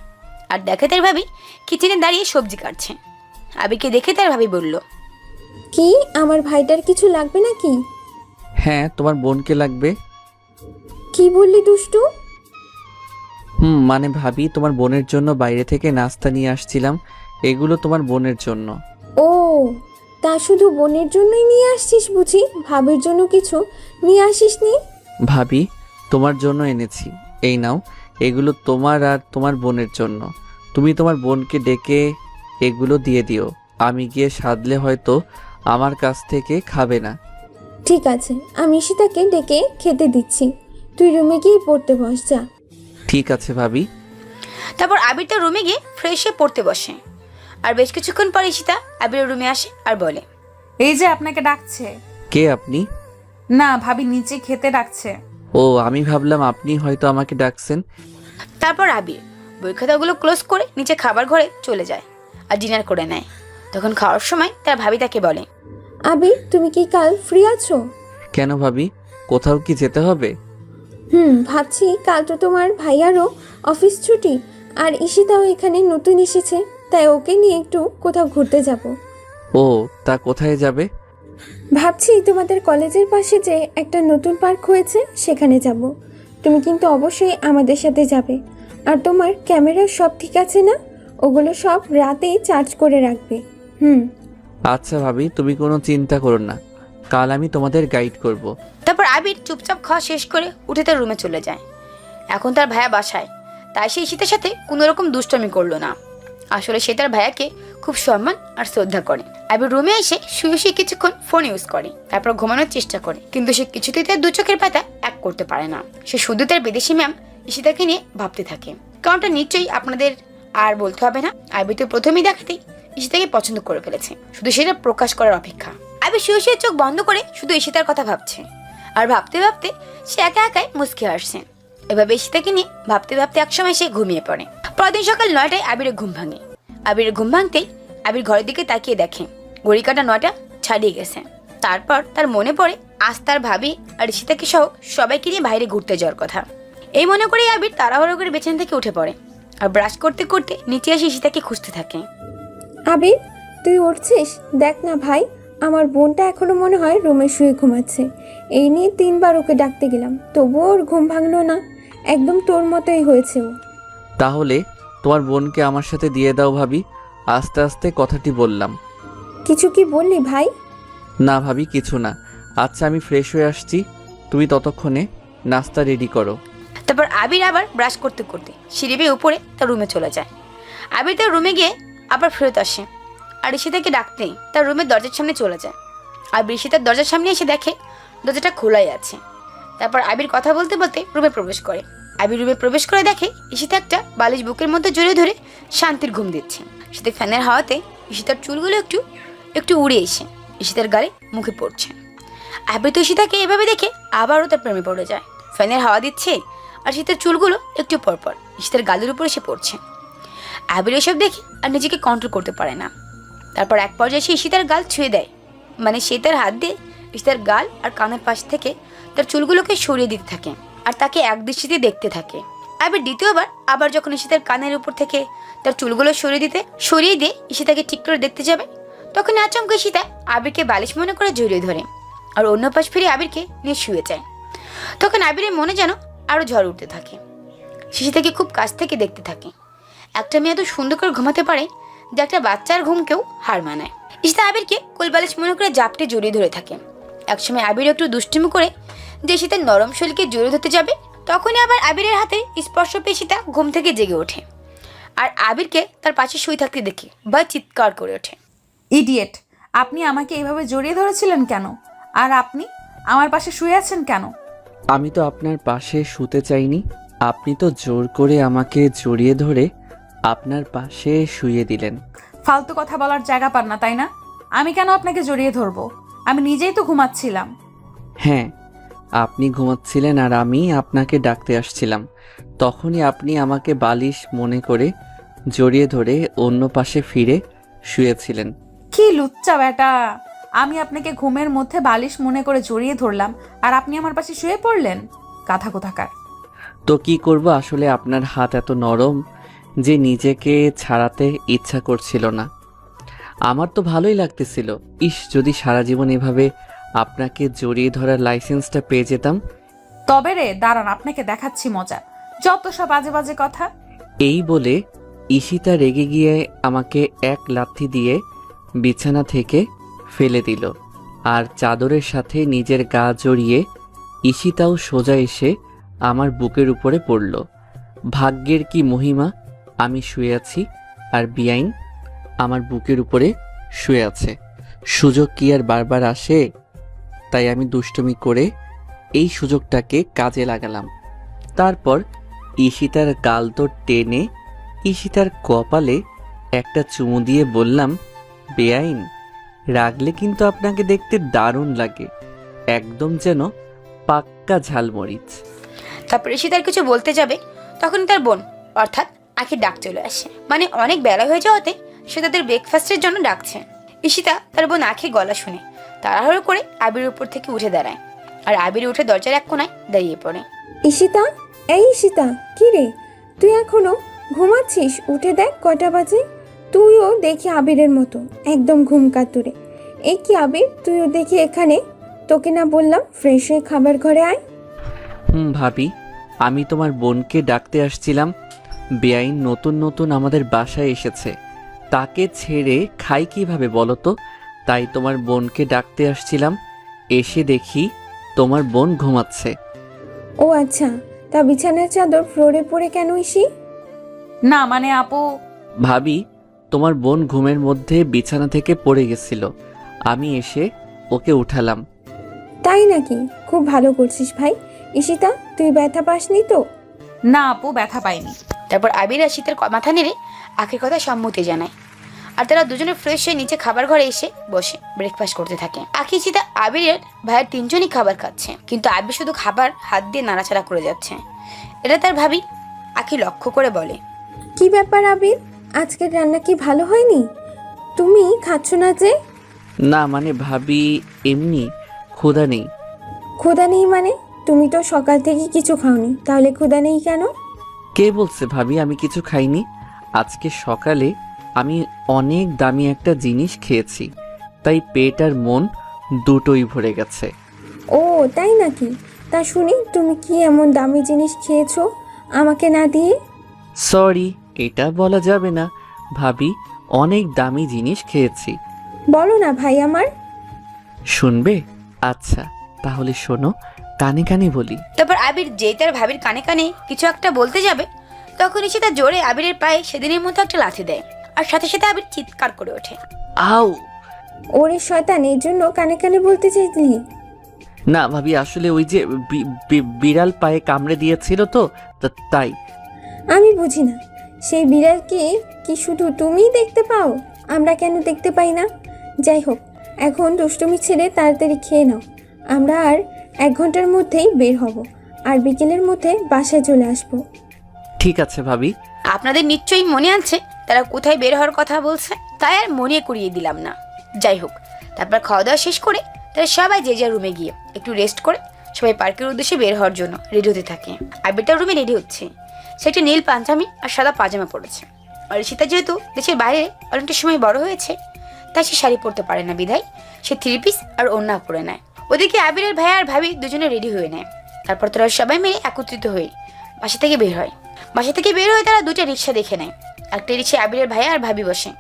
আর দেখে তার ভাবি কিচেনে দাঁড়িয়ে সবজি কাটছে। আবিরকে দেখে তার ভাবি বলল, কি আমার ভাইটার কিছু লাগবে নাকি? হ্যাঁ, তোমার বোনকে লাগবে। কি বললি দুষ্টু? মানে ভাবি, তোমার বোনের জন্য বাইরে থেকে নাস্তা নিয়ে আসছিলাম, এগুলো তোমার বোনের জন্য। ও, তা শুধু বোনের জন্যই নিয়ে আসছিস বুঝি? ভাবির জন্য কিছু নিয়ে আসিসনি? ভাবি, তোমার জন্য এনেছি, এই নাও, এগুলো তোমার আর তোমার বোনের জন্য। তুমি তোমার বোনকে ডেকে এগুলো দিয়ে দিও, আমি গিয়ে সাধলে হয়তো আমার কাছ থেকে খাবে না। ঠিক আছে, আমি ঈশিতাকে ডেকে খেতে দিচ্ছি, তুই রুমে গিয়ে পড়তে বস যা। ঠিক আছে ভাবি। তারপর আবির তার রুমে গিয়ে ফ্রেশ হয়ে পড়তে বসে। আর বেশ কিছুক্ষণ পর ঈশিতা আবিরের রুমে আসে আর বলে, এই যে আপনাকে ডাকছে। কে আপনি? না, ভাবি নিচে খেতে ডাকছে। ও, আমি ভাবলাম আপনি হয়তো আমাকে ডাকছেন। তারপর আবির বই খাতাগুলো ক্লোজ করে নিচে খাবার ঘরে চলে যায় আর ডিনার করে নেয়। তখন খাওয়ার সময় তার ভাবি তাকে বলে, আবির, তুমি কি কাল ফ্রি আছো? কেন ভাবি, কোথাও কি যেতে হবে? ভাবছি কাল তো তোমার ভাইয়ারও অফিস ছুটি, আর ঈশিতাও এখানে নতুন এসেছে, তাই ওকে নিয়ে একটু কোথাও ঘুরতে যাব। ও, তা কোথায় যাবে? ভাবছি তোমাদের কলেজের পাশে যে একটা নতুন পার্ক হয়েছে সেখানে যাব। তুমি কিন্তু অবশ্যই আমাদের সাথে যাবে। আর তোমার ক্যামেরা সব ঠিক আছে না? ওগুলো সব রাতেই চার্জ করে রাখবে। আচ্ছা ভাবি, তুমি কোনো চিন্তা করো না, কাল আমি তোমাদের গাইড করব। তারপর আবির চুপচাপ খাওয়া শেষ করে উঠে তার রুমে চলে যায়। এখন তার ভাইয়া বাসায়, তাই সে ঈশিতার সাথে কোনো রকম দুষ্টমি করলো না। আসলে সে তার ভাইয়াকে খুব সম্মান আর শ্রদ্ধা করে। আবির রুমে এসে শুয়ে শুয়ে কিছুক্ষণ ফোন ইউজ করে, তারপর ঘুমানোর চেষ্টা করে, কিন্তু সে কিছুতেই তার 2 চোখের পাতা এক করতে পারে না। সে শুধু তার বিদেশি ম্যাম ঈশিতাকে নিয়ে ভাবতে থাকে। কারণটা নিশ্চয়ই আপনাদের আর বলতে হবে না, আবির তো প্রথমেই দেখাতেই ঈশিতাকে পছন্দ করে ফেলেছে, শুধু সেটা প্রকাশ করার অপেক্ষা। আবির শুয়ে শুয়ে চোখ বন্ধ করে শুধু ঈশিতার কথা ভাবছে। আর ভাবতে ভাবতে সে একা একাই মুচকি হাসছে। এভাবে ঈশিতাকে নিয়ে ভাবতে ভাবতে একসময় সে ঘুমিয়ে পড়ে। পরদিন সকাল 9টায় আবিরের ঘুম ভাঙে। আবিরের ঘুম ভাঙতেই আবির ঘরের দিকে তাকিয়ে দেখে ঘড়ি কাঁটা 9টা ছাড়িয়ে গেছে। তারপর তার মনে পড়ে আজ তার ভাবি আর ঈশিতাকে সহ সবাইকে নিয়ে বাইরে ঘুরতে যাওয়ার কথা। এই মনে করে আবির তাড়াহুড়ো করে বিছানা থেকে উঠে পড়ে আর ব্রাশ করতে করতে নিচে এসে ঈশিতাকে খুঁজতে থাকে। আবির, তুই উঠছিস? দেখ না ভাই, আমার বোনটা এখনো মনে হয় রুমে শুয়ে ঘুমাচ্ছে। এই নিয়ে 3বার ওকে ডাকতে গেলাম, তবুও ওর ঘুম ভাঙলো না। একদম তোর মতোই হয়েছে ও। তাহলে তোমার বোনকে আমার সাথে দিয়ে দাও ভাবি। আস্তে আস্তে কথাটি বললাম। কিছু কি বললি ভাই? না ভাবি, কিছু না। আচ্ছা, আমি ফ্রেশ হয়ে আসছি, তুমি ততক্ষণে নাস্তা রেডি করো। তারপর আবির আবার ব্রাশ করতে করতে সিঁড়ি বেয়ে উপরে তার রুমে চলে যায়। আবির তার রুমে গিয়ে আবার ফেরত আসে আর ঈশিতাকে ডাকতেই তার রুমের দরজার সামনে চলে যায়। আবির ঈশিতার দরজার সামনে এসে দেখে দরজাটা খোলাই আছে। তারপর আবির কথা বলতে বলতে রুমে প্রবেশ করে। আবির রুমে প্রবেশ করে দেখে ঈশিতা একটা বালিশ বুকের মধ্যে জড়িয়ে ধরে শান্তির ঘুম দিচ্ছে। সাথে ফ্যানের হাওয়াতে ঈশিতার চুলগুলো একটু একটু উড়ে এসে ঈশিতার গালে মুখে পড়ছে। আবির তো ঈশিতাকে এভাবে দেখে আবারও তার প্রেমে পড়ে যায়। ফ্যানের হাওয়া দিচ্ছে আর ঈশিতার চুলগুলো একটু পরপর ঈশিতার গালের উপর এসে পড়ছে। আবির এসব দেখে আর নিজেকে কন্ট্রোল করতে পারে না। তারপর এক পর্যায়ে সে ঈশিতার গাল ছুঁয়ে দেয়, মানে সে তার হাত দিয়ে ঈশিতার গাল আর কানের পাশ থেকে তার চুলগুলোকে সরিয়ে দিতে থাকে আর তাকে একদৃষ্টিতে দেখতে থাকে। আবির দ্বিতীয়বার আবার যখন ঈশিতার কানের উপর থেকে তার চুলগুলো সরিয়ে দিয়ে ঈশিতাকে ঠিক করে দেখতে যাবে, তখন আচমকা ঈশিতা আবিরকে বালিশ মনে করে জড়িয়ে ধরে আর অন্য পাশ ফিরে আবিরকে নিয়ে শুয়ে যায়। তখন আবিরের মনে যেন আরো ঝড় উঠতে থাকে। ঈশিতাকে খুব কাছ থেকে দেখতে থাকে। একটা মেয়ে এত সুন্দর করে ঘুমাতে পারে যে একটা বাচ্চার ঘুমকেও হার মানায়। ঈশিতা আবিরকে কোলবালিশ মনে করে জাপটে জড়িয়ে ধরে থাকে। একসময় আবির একটু দুষ্টুমি করে যে ঈশিতার নরম শরীরকে জড়িয়ে ধরতে যাবে, তখনই আবার আবিরের হাতে স্পর্শ পেয়ে ঈশিতা ঘুম থেকে জেগে ওঠে আর আবিরকে তার পাশে শুয়ে থাকতে দেখে ভয় চিৎকার করে ওঠে। ইডিয়েট, আপনি আমাকে এইভাবে জড়িয়ে ধরেছিলেন কেন? আর আপনি আমার পাশে শুয়ে আছেন কেন? আমি তো আপনার পাশে শুতে চাইনি, আপনি তো জোর করে আমাকে জড়িয়ে ধরে আপনার পাশে শুইয়ে দিলেন। ফালতু কথা বলার জায়গা পান না, তাই না? আমি কেন আপনাকে জড়িয়ে ধরবো? আমি নিজেই তো ঘুমাচ্ছিলাম। হ্যাঁ, আপনি ঘুমাচ্ছিলেন আর আমি আপনাকে ডাকতে আসছিলাম। তখনই আপনি আমাকে বালিশ মনে করে জড়িয়ে ধরে অন্য পাশে ফিরে শুয়েছিলেন। কি লুচ্চা বেটা! আমি আপনাকে ঘুমের মধ্যে বালিশ মনে করে জড়িয়ে ধরলাম আর আপনি আমার পাশে শুয়ে পড়লেন। গাধা কোথাকার! তো কি করব, আসলে আপনার হাত এত নরম যে নিজেকে ছাড়াতে ইচ্ছা করছিল না। আমার তো ভালোই লাগতেছিল। ইস, যদি সারা জীবন এভাবে আপনাকে জড়িয়ে ধরার লাইসেন্সটা পেয়ে যেতাম। তবে রে, দাঁড়ান, আপনাকে দেখাচ্ছি মজা। যত সব বাজে বাজে কথা। এই বলে ঈশিতা রেগে গিয়ে আমাকে এক লাথি দিয়ে বিছানা থেকে ফেলে দিল আর চাদরের সাথে নিজের গা জড়িয়ে ঈশিতাও সোজা এসে আমার বুকের উপরে পড়ল। ভাগ্যের কি মহিমা, আমি শুয়ে আছি আর বেআইন আমার বুকের উপরে শুয়ে আছে। সুযোগ কি আর বারবার আসে? তাই আমি দুষ্টুমি করে এই সুযোগটাকে কাজে লাগালাম। তারপর ঈশিতার গাল তো টেনে ঈশিতার কপালে একটা চুমু দিয়ে বললাম, বেআইন, রাগলে কিন্তু আপনাকে দেখতে দারুণ লাগে, একদম যেন পাক্কা ঝালমরিচ। তারপর ঈশিতার কিছু বলতে যাবে, তখন তার বোন অর্থাৎ আখির ডাক চলে আসে। মানে অনেক বেলা হয়ে যাওয়াতে সে তাদের ব্রেকফাস্টের জন্য ডাকছে। ঈশিতা তার বোন আখির গলা শুনে তাড়াহুড়ো করে আবির উপর থেকে উঠে দাঁড়ায় আর আবির উঠে দরজার এক কোনায় দাঁড়িয়ে পড়ে। ঈশিতা, এই ঈশিতা, কি রে, তুই এখনো ঘুমাচ্ছিস? উঠে দেখ কটা বাজে। তুইও দেখি আবিরের মতো একদম ঘুম কাতুরে। এই কি আবির, তুইও দেখি এখানে? তোকে না বললাম ফ্রেশ হয়ে খাবার ঘরে আয়? ভাবি, আমি তোমার বোনকে ডাকতে আসছিলাম। বেআইন নতুন নতুন আমাদের বাসায় এসেছে, তাকে ছেড়ে খাই কিভাবে বলো তো? তাই তোমার বোনকে ডাকতে আসছিলাম। এসে দেখি তোমার বোন ঘুমাচ্ছে। ও আচ্ছা, তা বিছানার চাদর ফ্লোরে পড়ে কেন ইসি? না মানে আপু, ভাবি, তোমার বোন ঘুমের মধ্যে বিছানা থেকে পড়ে গেছিল, আমি এসে ওকে উঠালাম। তাই নাকি? খুব ভালো করছিস ভাই। ঈশিতা, তুই ব্যথা পাসনি তো? না আপু, ব্যথা পাইনি। তারপর আবির আর শীতের মাথা নেড়ে আখির কথা সম্মতি জানায় আর তারা দুজনে ফ্রেশ হয়ে নিচে খাবার ঘরে এসে বসে ব্রেকফাস্ট করতে থাকে। আখি, ঈশিতা, আবিরের ভাইয়ের তিনজনই খাবার খাচ্ছে, কিন্তু আবির শুধু খাবার হাত দিয়ে নাড়াচাড়া করে যাচ্ছে। এটা তার ভাবি আখি লক্ষ্য করে বলে, কি ব্যাপার আবির, আজকের রান্না কি ভালো হয়নি? তুমি খাচ্ছ না যে? না মানে ভাবি, এমনি ক্ষুধা নেই। ক্ষুধা নেই মানে? তুমি তো সকাল থেকে কিছু খাওনি, তাহলে ক্ষুধা নেই কেন? কে বলছে ভাবি আমি কিছু খাইনি? আজকে সকালে আমি অনেক দামি একটা জিনিস খেয়েছি, তাই পেট আর মন দুটোই ভরে গেছে। ও তাই নাকি? তা শুনি, তুমি কি এমন দামি জিনিস খেয়েছো আমাকে না দিয়ে? সরি, এটা বলা যাবে না ভাবি, অনেক দামি জিনিস খেয়েছি। বলো না ভাই আমার। শুনবে? আচ্ছা তাহলে শোনো, কানে কানে বলি। তারপর আবির যেই তার ভাবির কানে কানে কিছু একটা বলতে যাবে, তখন ঈশিতা জোরে আবিরের পায়ে সেদিনের মতো একটা লাথি দেয়, আর সাথে সাথে আবির চিৎকার করে ওঠে। আউ! ওরে শয়তান, এর জন্য কানে কানে বলতে চাইলি? না ভাবি, আসলে ওই যে বিড়াল পায়ে কামড়ে দিয়েছিল তো, তাই। আমি বুঝি না, সেই বিড়ালকে কি শুধু তুমিই দেখতে পাও? আমরা কেন দেখতে পাই না? যাই হোক, এখন দুষ্টুমি ছেড়ে তাড়াতাড়ি খেয়ে নাও। আমরা আর 1 ঘন্টার মধ্যেই বের হব, আর বিকেলের মধ্যে বাসায় চলে আসবো। ঠিক আছে ভাবি। আপনাদের নিশ্চয়ই মনে আছে তারা কোথায় বের হওয়ার কথা বলছে, তাই আর মনে করিয়ে দিলাম না। যাই হোক, তারপর খাওয়া দাওয়া শেষ করে তারা সবাই যে যার রুমে গিয়ে একটু রেস্ট করে সবাই পার্কের উদ্দেশ্যে বের হওয়ার জন্য রেডি হতে থাকে। আবিরটার রুমে রেডি হচ্ছে, সে একটা নীল পাঞ্জাবি আর সাদা পাজামা পরেছে। আর ঈশিতা যেহেতু দেশের বাইরে অনেকটা সময় বড় হয়েছে, তাই সে শাড়ি পরতে পারে না, বিধায় সে 3 পিস আর ওড়না পরে নেয়। ওদিকে আবিরের ভাই আর ভাবি দুজনে রেডি হয়ে নেয়। তারপর তারা সবাই মিলে একত্রিত হয়ে বাসা থেকে বের হয়। বাসা থেকে বের হয়ে তারা 2টা রিক্সা দেখে নেয়। একটা রিক্সায় আবিরের ভাই আর ভাবি বসে,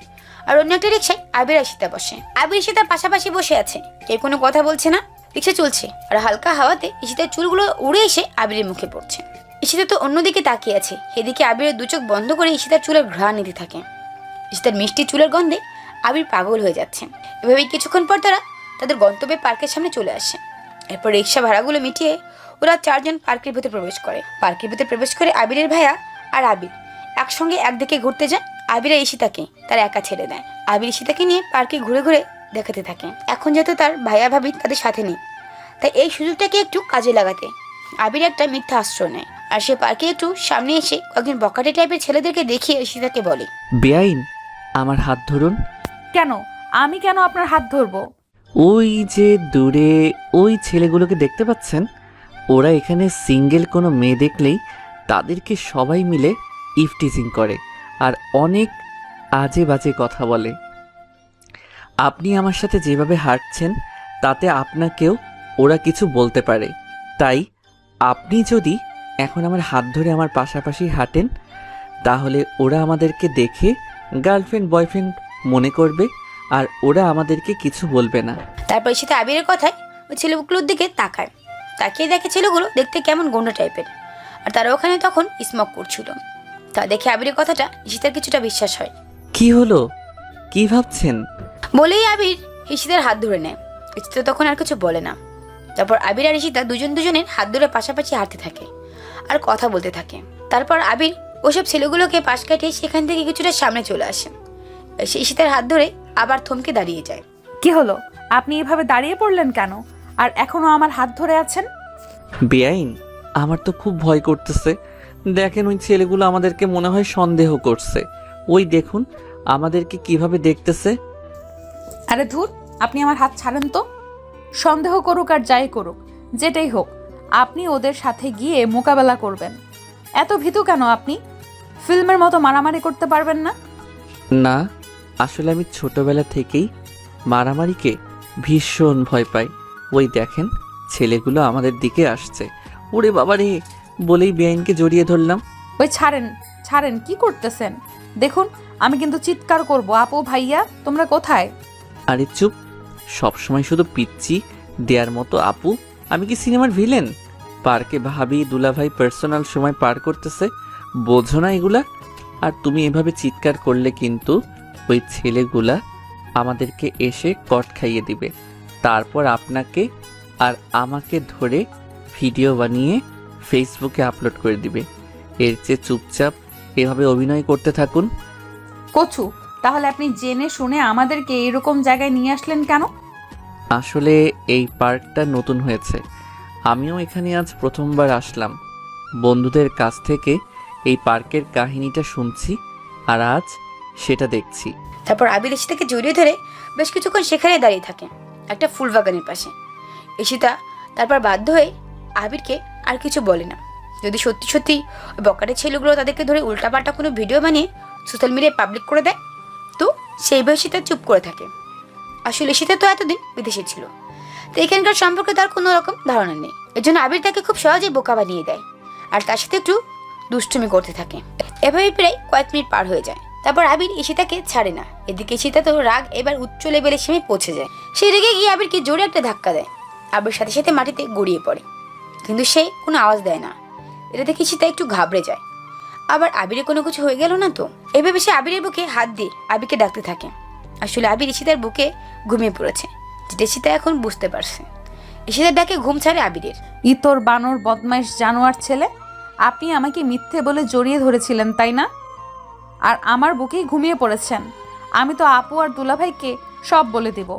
আর অন্য একটা রিক্সায় আবির আর ঈশিতা বসে। আবির ঈশিতার পাশাপাশি বসে আছে, কেউ কোনো কথা বলছে না। রিক্সা চলছে আর হালকা হাওয়াতে ঈশিতার চুলগুলো উড়ে এসে আবিরের মুখে পড়ছে। ঈশিতা তো অন্যদিকে তাকিয়ে আছে, এদিকে আবিরের 2 চোখ বন্ধ করে ঈশিতার চুলের ঘ্রাণ নিতে থাকে। ঈশিতার মিষ্টি চুলের গন্ধে আবির পাগল হয়ে যাচ্ছে। এভাবেই কিছুক্ষণ পর তারা তাদের গন্তব্যে পার্কের সামনে চলে আসে। এরপর রিক্সা ভাড়াগুলো মিটিয়ে ওরা 4 জন পার্কের ভিতরে প্রবেশ করে। পার্কের ভিতরে প্রবেশ করে আবিরের ভাইয়া আর আবির একসঙ্গে একদিকে ঘুরতে যায়। আবির আর ঈশিতাকে তারা একা ছেড়ে দেয়। আবির ঈশিতাকে নিয়ে পার্কে ঘুরে ঘুরে দেখাতে থাকে। এখন যেহেতু তার ভাইয়া ভাবি তাদের সাথে নেই, তাই এই সুযোগটাকে একটু কাজে লাগাতে আবির একটা মিথ্যা আশ্রয় নেয়। আর সে পার্কে একটু সামনে এসে কয়েকজন বকাটে টাইপের ছেলেদেরকে দেখিয়ে ঈশিতাকে বলে, বেআইন, আমার হাত ধরুন। কেন? আমি কেন আপনার হাত ধরবো? ওই যে দূরে ওই ছেলেগুলোকে দেখতে পাচ্ছেন, ওরা এখানে সিঙ্গেল কোনো মেয়ে দেখলেই তাদেরকে সবাই মিলে ইফটিজিং করে আর অনেক আজে বাজে কথা বলে। আপনি আমার সাথে যেভাবে হাঁটছেন তাতে আপনাকেও ওরা কিছু বলতে পারে, তাই আপনি যদি এখন আমার হাত ধরে আমার পাশাপাশি হাঁটেন তাহলে ওরা আমাদেরকে দেখে গার্লফ্রেন্ড বয়ফ্রেন্ড মনে করবে আর ওরা আমাদেরকে কিছু বলবে না। তারপর ঈশিতা আবিরের কথায় ওই ছেলেগুলোর দিকে তাকায়। তাকিয়ে দেখে ছেলেগুলো দেখতে কেমন গোন্ডা টাইপের, আর তারা ওখানে তখন স্মোক করছিল। তা দেখে আবিরের কথাটা ঈশিতার কিছুটা বিশ্বাস হয়। কি হলো, কি ভাবছেন? বলেই আবির ঈশিতার হাত ধরে নেয়। ঈশিতা তখন আর কিছু বলে না। তারপর আবির আর ঈশিতা দুজনের হাত ধরে পাশাপাশি হাঁটতে থাকে আর কথা বলতে থাকে। তারপর আবির ওসব ছেলেগুলোকে পাশ কাটিয়ে সেখান থেকে কিছুটা সামনে চলে আসে। এসে ঈশিতার হাত ধরে আবার থমকে দাঁড়িয়ে যায়। কি হলো? আপনি এভাবে দাঁড়িয়ে পড়লেন কেন? আর এখনো আমার হাত ধরে আছেন? বেআইন, আমার তো খুব ভয় করতেছে। দেখেন ওই ছেলেগুলো আমাদেরকে মনে হয় সন্দেহ করছে। ওই দেখুন আমাদেরকে কিভাবে দেখতেছে। আরে ধুর, আপনি আমার হাত ছাড়েন তো। সন্দেহ করুক আর যাই করুক, যেটাই হোক, আপনি ওদের সাথে গিয়ে মোকাবেলা করবেন। এত ভীতু কেন আপনি? ফিল্মের মতো মারামারি করতে পারবেন না? না, আসলে আমি ছোটবেলা থেকেই মারামারিকে ভীষণ ভয় পাই। ওই দেখেন ছেলেগুলো আমাদের দিকে আসছে। ওরে বাবা রে, বলেই বেআইনকে জড়িয়ে ধরলাম। ওই ছাড়েন ছাড়েন, কি করতেছেন? দেখুন আমি কিন্তু চিৎকার করব। আপু ভাইয়া তোমরা কোথায়? আরে চুপ, সবসময় শুধু পিচ্ছি দেয়ার মতো আপু। আমি কি সিনেমার ভিলেন? পার্কে ভাবি দুলাভাই পার্সোনাল সময় পার করতেছে, বোঝো না এগুলা? আর তুমি এভাবে চিৎকার করলে কিন্তু ওই ছেলেগুলা আমাদেরকে এসে কট খাইয়ে দিবে, তারপর আপনাকে আর আমাকে ধরে ভিডিও বানিয়ে ফেসবুকে আপলোড করে দিবে। এর চেয়ে চুপচাপ এভাবে অভিনয় করতে থাকুন। কচু, তাহলে আপনি জেনে শুনে আমাদেরকে এরকম জায়গায় নিয়ে আসলেন কেন? আসলে এই পার্কটা নতুন হয়েছে, আমিও এখানে আজ প্রথমবার আসলাম। বন্ধুদের কাছ থেকে এই পার্কের কাহিনীটা শুনছি আর আজ সেটা দেখছি। তারপর আবির ঈশিতাকে জড়িয়ে ধরে বেশ কিছুক্ষণ সেখানে দাঁড়িয়ে থাকে একটা ফুল বাগানের পাশে। ঈশিতা তারপর বাধ্য হয়ে আবিরকে আর কিছু বলে না। যদি সত্যি সত্যি ওই বকাটে ছেলেগুলো তাদেরকে ধরে উল্টাপাল্টা কোনো ভিডিও বানিয়ে সোশ্যাল মিডিয়ায় পাবলিক করে দেয়, তো সেই ভয়ে ঈশিতা চুপ করে থাকে। আসলে ঈশিতা তো এতদিন বিদেশে ছিল, তো এখানকার সম্পর্কে তার কোনো রকম ধারণা নেই। এর জন্য আবির তাকে খুব সহজেই বোকা বানিয়ে দেয় আর তার সাথে একটু দুষ্টুমি করতে থাকে। এভাবে প্রায় কয়েক মিনিট পার হয়ে যায়। তারপর আবির ঈশিতাকে ছাড়ে না। এদিকে ঈশিতা তো রাগ এবার উচ্চ লেভেলের সীমে পৌঁছে যায়। সে রেগে গিয়ে আবিরকে জোরে একটা ধাক্কা দেয়। আবির সাথে সাথে মাটিতে গড়িয়ে পড়ে, কিন্তু সে কোনো আওয়াজ দেয় না। এটা দেখে ঈশিতা একটু ঘাবড়ে যায়। আবার আবিরের কোনো কিছু হয়ে গেল না তো? এভাবে সে আবিরের বুকে হাত দিয়ে আবিরকে ডাকতে থাকে। আসলে আবির ঈশিতার বুকে ঘুমিয়ে পড়েছে, যেটা ঈশিতা এখন বুঝতে পারছে। ঈশিতার ডাকে ঘুম ছাড়ে আবিরের। ইতর বানর বদমাইশ জানোয়ার ছেলে, আপনি আমাকে মিথ্যে বলে জড়িয়ে ধরেছিলেন তাই না? আর আমার বুকেই ঘুমিয়ে পড়েছেন। আমি তো আপু আর দুলাভাইকে সব বলে দেব।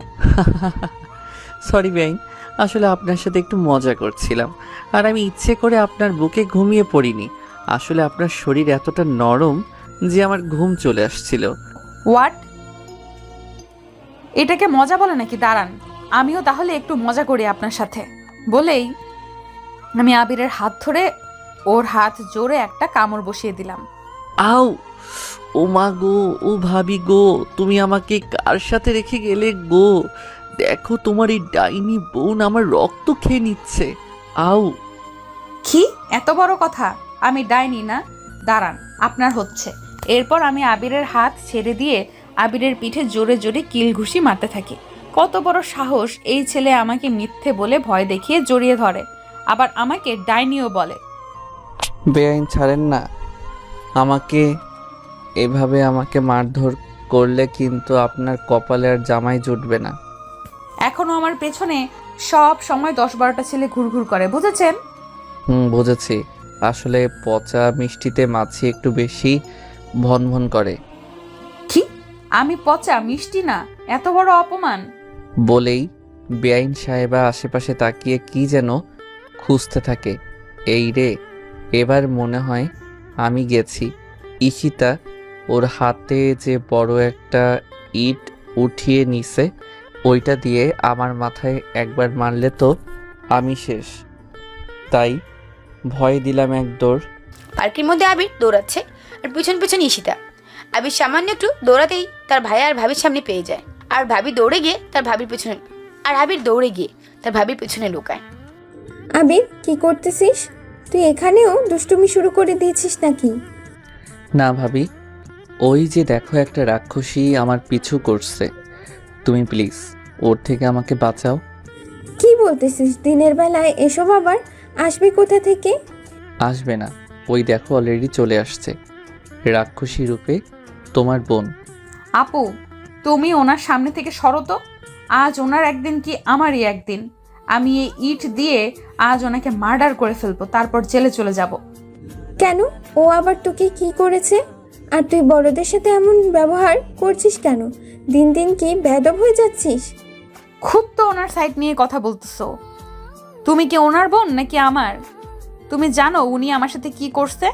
সরি বেআইন, আসলে আপনার সাথে একটু মজা করছিলাম। আর আমি ইচ্ছে করে আপনার বুকে ঘুমিয়ে পড়িনি। আসলে আপনার শরীর এতটা নরম যে আমার ঘুম চলে আসছিল। হোয়াট? এটাকে মজা বলে নাকি? দাঁড়ান, আমিও তাহলে একটু মজা করি আপনার সাথে। বলেই আমি আবিরের হাত ধরে ওর হাত জোরে একটা কামড় বসিয়ে দিলাম। আউ! ও মা গো, ও ভাবি গো, তুমি আমাকে কার সাথে রেখে গেলে গো? দেখো তোমার এই ডাইনি বোন আমার রক্ত খেয়ে নিচ্ছে। আউ! কি এত বড় কথা? আমি ডাইনি না? দাঁড়ান, আপনার হচ্ছে। এরপর আমি আবিরের হাত ছেড়ে দিয়ে আবিরের পিঠে জোরে জোরে কিল ঘুষি মারতে থাকি। কত বড় সাহস এই ছেলে আমাকে মিথ্যে বলে ভয় দেখিয়ে জড়িয়ে ধরে, আবার আমাকে ডাইনিও বলে। বেআইন ছাড়েন না আমাকে। এভাবে আমাকে মারধর করলে কিন্তু আপনার কপালে আর জামাই জুটবে না। এখনো আমার পেছনে সব সময় 10-12টা ছেলে ঘুরঘুর করে, বুঝেছেন? বুঝেছি। আসলে পচা মিষ্টিতে মাছি একটু বেশি ভনভন করে। কি? আমি পচা মিষ্টি না? এত বড় অপমান! বলেই বেআইন সাহেবা আশেপাশে তাকিয়ে কি যেন খুঁজতে থাকে। এই রে, এবার মনে হয় আমি গেছি। ঈশিতা ওর হাতে যে বড় একটা ইট উঠিয়ে নিছে, ওইটা দিয়ে আমার মাথায় একবার মারলে তো আমি শেষ। তাই ভয় দিলাম এক দৌড়। পার্কের মধ্যে আবির দৌড়াচ্ছে আর পিছন পিছন ঈশিতা। আবির সামান্য একটু দৌড়াতেই তার ভাই আর ভাবির সামনে পেয়ে যায়। আর আবির দৌড়ে গিয়ে তার ভাবির পেছনে লুকায়। আবির, কি করতেছিস তুই? এখানেও দুষ্টুমি শুরু করে দিয়েছিস নাকি? না ভাবি, ওই যে দেখো একটা রাক্ষসী আমার পিছু করছে। তুমি প্লিজ ওর থেকে আমাকে বাঁচাও। কি বলতেছিস? দিনের বেলায় এসব আবার আসবে কোথা থেকে? আসবে না, ওই দেখো অলরেডি চলে আসছে রাক্ষসী রূপে তোমার বোন। আপু, তুমি ওনার সামনে থেকে সরো তো। আজ ওনার একদিন কি আমারই একদিন। আমি এই ইট দিয়ে আজ ওনাকে মার্ডার করে ফেলবো, তারপর জেলে চলে যাব। কেন? ও আবার তোকে কি করেছে? আর তুই বড়দের সাথে এমন ব্যবহার করছিস কেন? দিন দিন কি বেয়াদব হয়ে যাচ্ছিস? খুব তো ওনার সাইড নিয়ে কথা বলতেছো। তুমি কি ওনার বোন নাকি আমার? তুমি জানো উনি আমার সাথে কি করছে?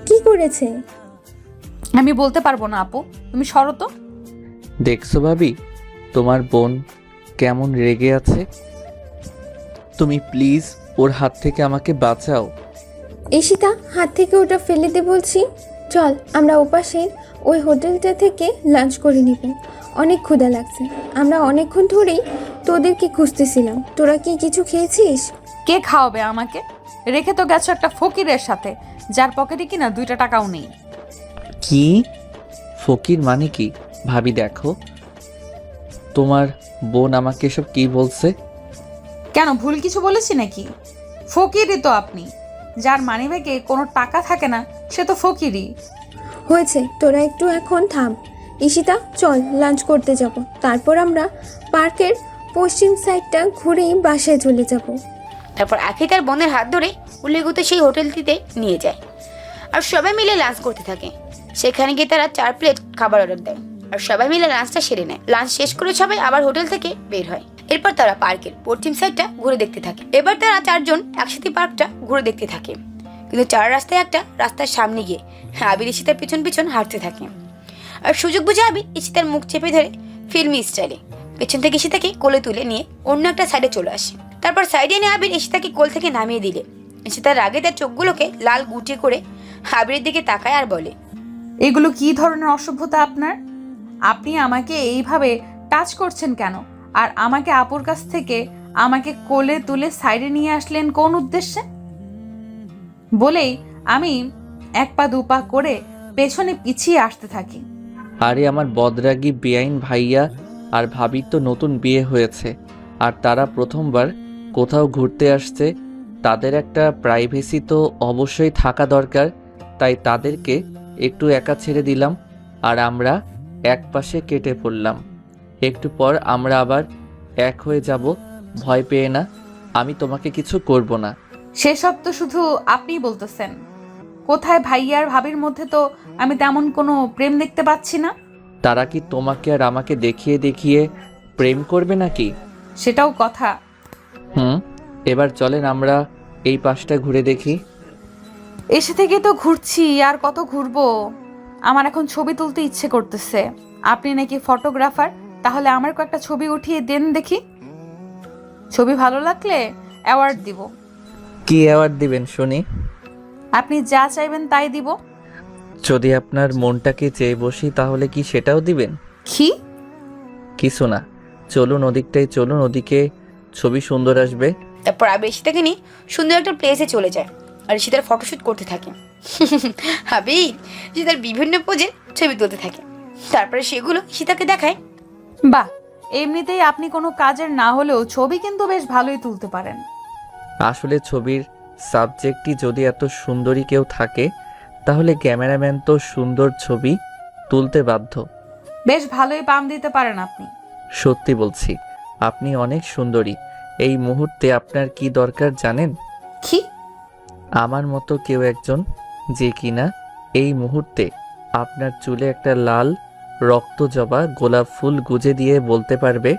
কি করেছে? আমি বলতে পারবো না আপু, তুমি সরো তো। দেখছো ভাবি, তোমার বোন কেমন রেগে আছে। তুমি প্লিজ ওর হাত থেকে আমাকে বাঁচাও। ঈশিতা, হাত থেকে ওটা ফেলে দে বলছি। চল, আমরা ওপাশের ওই হোটেলটা থেকে লাঞ্চ করে নিব। অনেক ক্ষুধা লাগছে। আমরা অনেকক্ষণ ধরেই তোদেরকে খুঁজতেছিলাম। তোরা কি কিছু খেয়েছিস? কে খাওয়াবে আমাকে? রেখে তো গেছো একটা ফকিরের সাথে, যার পকেটে কিনা 2টা টাকাও নেই। কি? ফকির মানে কি? ভাবি দেখো, তোমার বোন আমাকে এসব কি বলছে। কেন, ভুল কিছু বলেছি নাকি? ফকিরই তো আপনি। যার মানিব্যাগে কোনো টাকা থাকে না সে তো ফকিরই। হয়েছে, তোরা একটু এখন থাম। ঈশিতা, চল লাঞ্চ করতে যাব। তারপর আমরা পার্কের পশ্চিম সাইডটা ঘুরেই বাসায় চলে যাব। তারপর আখি তার বোনের হাত ধরে উল্লেখিত সেই হোটেলটিতে নিয়ে যায় আর সবাই মিলে লাঞ্চ করতে থাকে। সেখানে গিয়ে তারা 4 প্লেট খাবার অর্ডার দেয় আর সবাই মিলে লাঞ্চটা সেরে নেয়। লাঞ্চ শেষ করে সবাই আবার হোটেল থেকে বের হয়। এরপর তারা পার্কের পশ্চিম সাইডটা ঘুরে দেখতে থাকে। এবার তারা 4 জন একসাথে পার্কটা ঘুরে দেখতে থাকে, কিন্তু 4 রাস্তায় একটা রাস্তার সামনে গিয়ে আবির ঈশিতার পিছন পিছন হাঁটতে থাকে। আর সুযোগ বুঝে আবির ঈশিতার মুখ চেপে ধরে ফিল্মি স্টাইলে পেছন থেকে ঈশিতাকে কোলে তুলে নিয়ে অন্য একটা সাইডে চলে আসে। তারপর সাইডে এনে আবির ঈশিতাকে কোল থেকে নামিয়ে দিলে ঈশিতার রাগে তার চোখগুলোকে লাল গুটিয়ে করে আবিরের দিকে তাকায় আর বলে, এগুলো কি ধরনের অসভ্যতা আপনার? আপনি আমাকে এইভাবে টাচ করছেন কেন? আর আমাকে আপুর কাছ থেকে আমাকে কোলে তুলে সাইডে নিয়ে আসলেন কোন উদ্দেশ্যে? বলেই আমি 1 পা 2 পা করে পেছনে পিছিয়ে আসতে থাকি। আরে আমার বদরাগী বেআইন ভাইয়া আর ভাবির তো নতুন বিয়ে হয়েছে, আর তারা প্রথমবার কোথাও ঘুরতে আসছে। তাদের একটা প্রাইভেসি তো অবশ্যই থাকা দরকার, তাই তাদেরকে একটু একা ছেড়ে দিলাম আর আমরা এক পাশে কেটে পড়লাম। একটু পর আমরা আবার এক হয়ে যাব, ভয় পেয়ে না, আমি তোমাকে কিছু করব না। সেসব তো শুধু আপনিই বলতেছেন। কোথায় ভাইয়া আর ভাবির মধ্যে তো আমি তেমন কোনো প্রেম দেখতে পাচ্ছি না। তারা কি তোমাকে আর আমাকে দেখিয়ে দেখিয়ে প্রেম করবে নাকি? সেটাও কথা। এবার চলেন আমরা এই পাশটা ঘুরে দেখি। এসে থেকে তো ঘুরছি, আর কত ঘুরবো? আমার এখন ছবি তুলতে ইচ্ছে করতেছে। আপনি নাকি ফটোগ্রাফার, তাহলে আমার কয়েকটা ছবি উঠিয়ে দেন দেখি। ছবি ভালো লাগলে অ্যাওয়ার্ড দিব। কি অ্যাওয়ার্ড দিবেন শুনি? আপনি যা চাইবেন তাই দিব। যদি আপনার মনটাকে চেয়ে বসি তাহলে কি সেটাও দিবেন? কি? কিছু না, চলুন ওদিকটাই চলুন, ওদিকে ছবি সুন্দর আসবে। তারপর আবির ঈশিতাকে নিয়ে সুন্দর একটা প্লেসে চলে যায় আর ঈশিতার ফটোশ্যুট করতে থাকে। আবির ঈশিতার বিভিন্ন পোজের ছবি তুলতে থাকে, তারপরে সেগুলো ঈশিতাকে দেখায়। বাহ, এমনিতেই আপনি কোনো কাজের না হলেও ছবি কিন্তু বেশ ভালোই তুলতে পারেন। আসলে ছবির সাবজেক্টই যদি এত সুন্দরী কেউ থাকে তাহলে ক্যামেরাম্যান তো সুন্দর ছবি তুলতে বাধ্য। বেশ ভালোই পাম দিতে পারেন আপনি। সত্যি বলছি, আপনি অনেক সুন্দরী। এই মুহূর্তে আপনার কি দরকার জানেন? কি? আমার মতো কেউ একজন যে কিনা এই মুহূর্তে আপনার চুলে একটা লাল রক্তজবা গোলাপ ফুল গুজে দিয়ে বলতে পারবে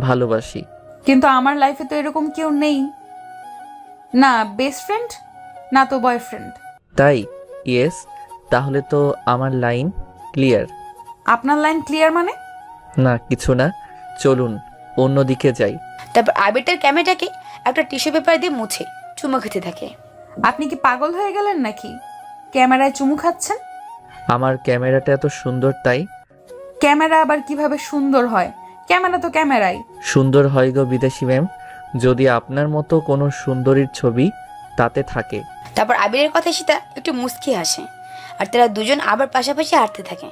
ভালোবাসি। কিন্তু আমার লাইফে তো এরকম কেউ নেই। না বেস্ট ফ্রেন্ড, না তো বয়ফ্রেন্ড। তাই? ইয়েস, তাহলে তো আমার লাইন ক্লিয়ার। আপনার লাইন ক্লিয়ার মানে? না কিছু না, চলুন অন্যদিকে যাই। তারপর আবির তার ক্যামেরাটাকে একটা টিস্যু পেপার দিয়ে মুছে চুমু খেতে থাকে। আপনি কি পাগল হয়ে গেলেন নাকি? ক্যামেরায় চুমু খাচ্ছেন? আমার ক্যামেরাটা এত সুন্দর তাই? ক্যামেরা আবার কিভাবে সুন্দর হয়? ক্যামেরা তো ক্যামেরাই। সুন্দর হয় গো বিদেশি ম্যাম, যদি আপনার মতো কোনো সুন্দরীর ছবি তাতে থাকে। তারপর আবিরের কথা ঈশিতা একটু মুচকি হাসে আর তারা দুজন আবার পাশাপাশি হাঁটতে থাকে।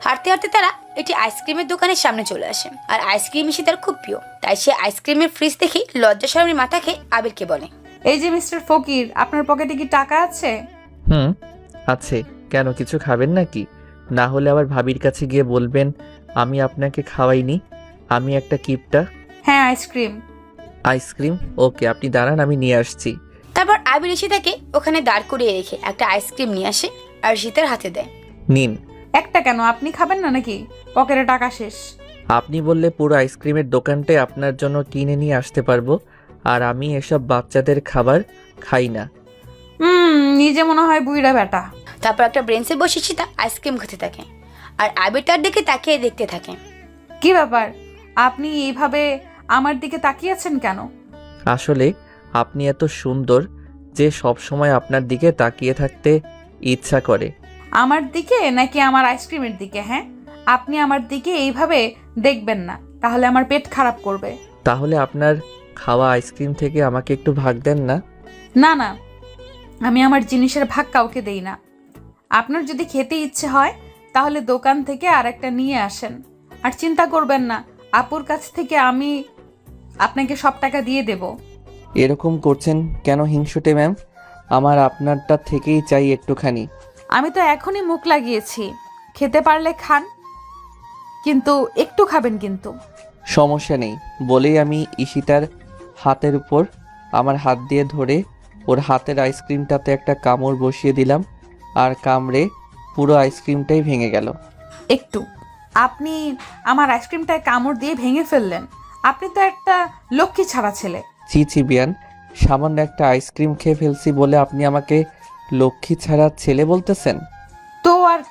হাঁটতে হাঁটতে তারা একটি আইসক্রিমের দোকানের সামনে চলে আসে আর আইসক্রিম ঈশিতার খুব প্রিয়, তাই সে আইসক্রিমের ফ্রিজ দেখে লজ্জা শরমের মাথা খেয়ে আবিরকে বলে, এই যে মিস্টার ফকির, আপনার পকেটে কি টাকা আছে? আছে। কেন, কিছু খাবেন নাকি? না হলে আবার ভাবির কাছে গিয়ে বলবেন আমি আপনাকে খাওয়াইনি। আমি একটা কিপটা। হ্যাঁ, আইসক্রিম। আইসক্রিম? ওকে, আপনি দাঁড়ান, আমি নিয়ে আসছি। তারপর আবির ঈশিতাকে ওখানে দাঁড় করিয়ে রেখে একটা আইসক্রিম নিয়ে আসে আর ঈশিতার হাতে দেয়। নিন। একটা কেন, আপনি খাবেন না নাকি? পকেটে টাকা শেষ। আপনি বললে পুরো আইসক্রিমের দোকানটাই আপনার জন্য কিনে নিয়ে আসতে পারবো, আর আমি এসব বাচ্চাদের খাবার খাই না। নিজে মনে হয় বুইড়া বেটা। তারপর একটা ব্রেঞ্চে বসে ঈশিতা আইসক্রিম খেতে থাকে আর আবির তার দিকে তাকিয়ে দেখতে থাকে। কি ব্যাপার, আপনি এইভাবে আমার দিকে তাকিয়েছেন কেন? আসলে আপনি এত সুন্দর যে সব সময় আপনার দিকে তাকিয়ে থাকতে ইচ্ছা করে। আমার দিকে নাকি আমার আইসক্রিমের দিকে? হ্যাঁ, আপনি আমার দিকে এইভাবে দেখবেন না, তাহলে আমার পেট খারাপ করবে। তাহলে আপনার খাওয়া আইসক্রিম থেকে আমাকে একটু ভাগ দেন না? না না, আমি আমার জিনিসের ভাগ কাউকে দেই না। আপনার যদি খেতে ইচ্ছে হয় তাহলে দোকান থেকে আরেকটা নিয়ে আসেন, আর চিন্তা করবেন না, আপুর কাছ থেকে আমি আপনাকে সব টাকা দিয়ে দেব। এরকম করছেন কেন হিংসুটে ম্যাম? আমার আপনারটা থেকেই চাই একটুখানি। আমি তো এখনই মুখ লাগিয়েছি, খেতে পারলে খান, কিন্তু একটু খাবেন কিন্তু। সমস্যা নেই বলেই আমি ঈশিতার হাতের উপর আমার হাত দিয়ে ধরে ওর হাতের আইসক্রিমটাতে একটা কামড় বসিয়ে দিলাম আর কামড়ে পুরো আইসক্রিমটাই ভেঙে গেল। একটু আপনি আমার আইসক্রিমটায় কামড় দিয়ে ভেঙে ফেললেন। আপনি তো একটা লক্ষ্মী ছাড়া ছেলে। ছি ছি বিয়ান, সামান্য একটা আইসক্রিম খেয়ে ফেলছি বলে আপনি আমাকে লক্ষ্মী ছাড়া ছেলে বলতেছেন? তো আর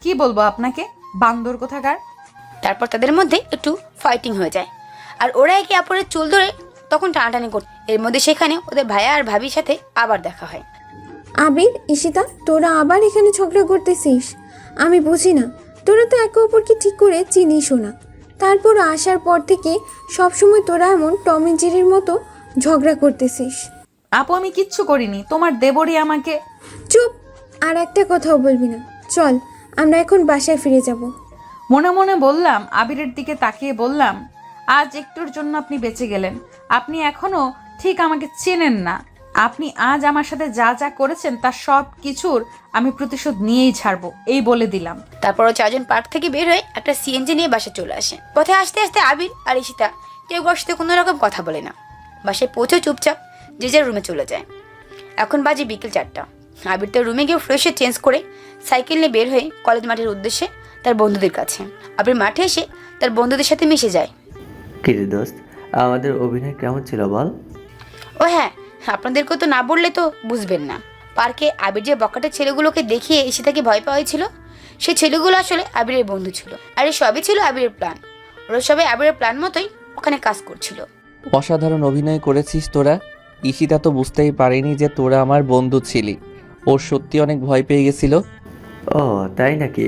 কি বলবো আপনাকে, বান্দর কোথাকার। তারপর তাদের মধ্যে একটু ফাইটিং হয়ে যায় আর ওরা একে অপরের চুল ধরে তখন টানাটানি করত। এর মধ্যে সেখানে ওদের ভাইয়া আর ভাবির সাথে আবার দেখা হয়। আবির, ঈশিতা, তোরা আবার এখানে ঝগড়া করতেছিস? আমি বুঝি না, তোরা তো একে অপরকে ঠিক করে চিনিসও না। তারপর আসার পর থেকে সবসময় তোরা এমন টমি জেরির মতো ঝগড়া করতেছিস। আপু আমি কিচ্ছু করিনি, তোমার দেবরই আমাকে। চুপ, আর একটা কথাও বলবি না। চল, আমরা এখন বাসায় ফিরে যাব। মনে মনে বললাম, আবিরের দিকে তাকিয়ে বললাম, আজ একটুর জন্য আপনি বেঁচে গেলেন। আপনি এখনো ঠিক আমাকে চেনেন না। আপনি আজ আমার সাথে যা যা করেছেন তার সব কিছুর আমি প্রতিশোধ নিয়েই ছাড়বো, এই বলে দিলাম। তারপরও চারজন পার্ক থেকে বের হয়ে একটা সিএনজি নিয়ে বাসায় চলে আসে। পথে আসতে আসতে আবির আর ঈশিতা কেউ কারোর সাথে কোনো রকম কথা বলে না। বাসায় পৌঁছে চুপচাপ যে যার রুমে চলে যায়। এখন বাজে বিকেল 4টা। আবির তার রুমে গিয়ে ফ্রেশ চেঞ্জ করে সাইকেল নিয়ে বের হয়ে কলেজ মাঠের উদ্দেশ্যে তার বন্ধুদের কাছে। আবির মাঠে এসে তার বন্ধুদের সাথে মিশে যায়। কিরে দোস্ত, আমাদের অভিনয় কেমন ছিল বল? ও হ্যাঁ, আপনাদেরকে তো না বললে তো বুঝবেন না। পার্কে আবির যে বকাটে ছেলেগুলোকে দেখিয়ে ঈশিতাকে ভয় পাওয়া হয়েছিল, সেই ছেলেগুলো আসলে আবিরের বন্ধু ছিল। আর এই সবই ছিল আবিরের প্ল্যান। ওরা সবাই আবিরের প্ল্যান মতোই ওখানে কাজ করছিল। অসাধারণ অভিনয় করেছিস তোরা। ঈশিতা তো বুঝতেই পারেনি যে তোরা আমার বন্ধু ছিলি। ওর সত্যি অনেক ভয় পেয়ে গেছিল। ও তাই নাকি?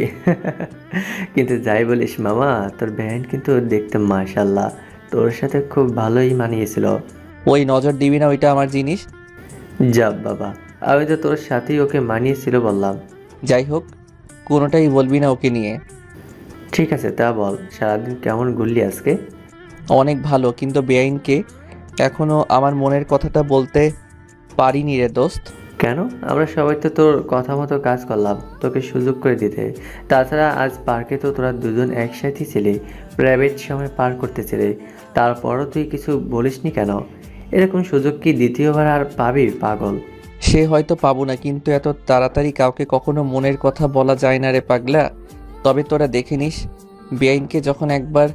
কিন্তু যাই বলিস মামা, তোর ব্যান্ড কিন্তু দেখতে মাশাল্লাহ, তোর সাথে খুব ভালোই মানিয়েছিল। ওই নজর দিবি না, ওইটা আমার জিনিস। যাব বাবা, আমি তো তোর সাথেই ওকে মানিয়েছিল বললাম। যাই হোক, কোনোটাই বলবি না ওকে নিয়ে। ঠিক আছে, তা বল সারাদিন কেমন ঘুরলি আজকে? অনেক ভালো, কিন্তু বেআইনকে এখনো আমার মনের কথাটা বলতে পারিনি রে দোস্ত। কেন? আমরা সবাই তো তোর কথা মতো কাজ করলাম তোকে সুযোগ করে দিতে। তাছাড়া আজ পার্কে তো তোরা দুজন একসাথেই ছিলি, প্রাইভেট সময় পার করতেছিলি, তারপরও তুই কিছু বলিসনি কেন? এরকম সুযোগ কি দ্বিতীয়বার আর পাবি পাগল? সে হয়তো পাবো না, কিন্তু এত তাড়াতাড়ি কাউকে কখনো মনের কথা বলা যায় না রে পাগলা। তবে তোরা দেখে নিস, বেআইনকে যখন একবার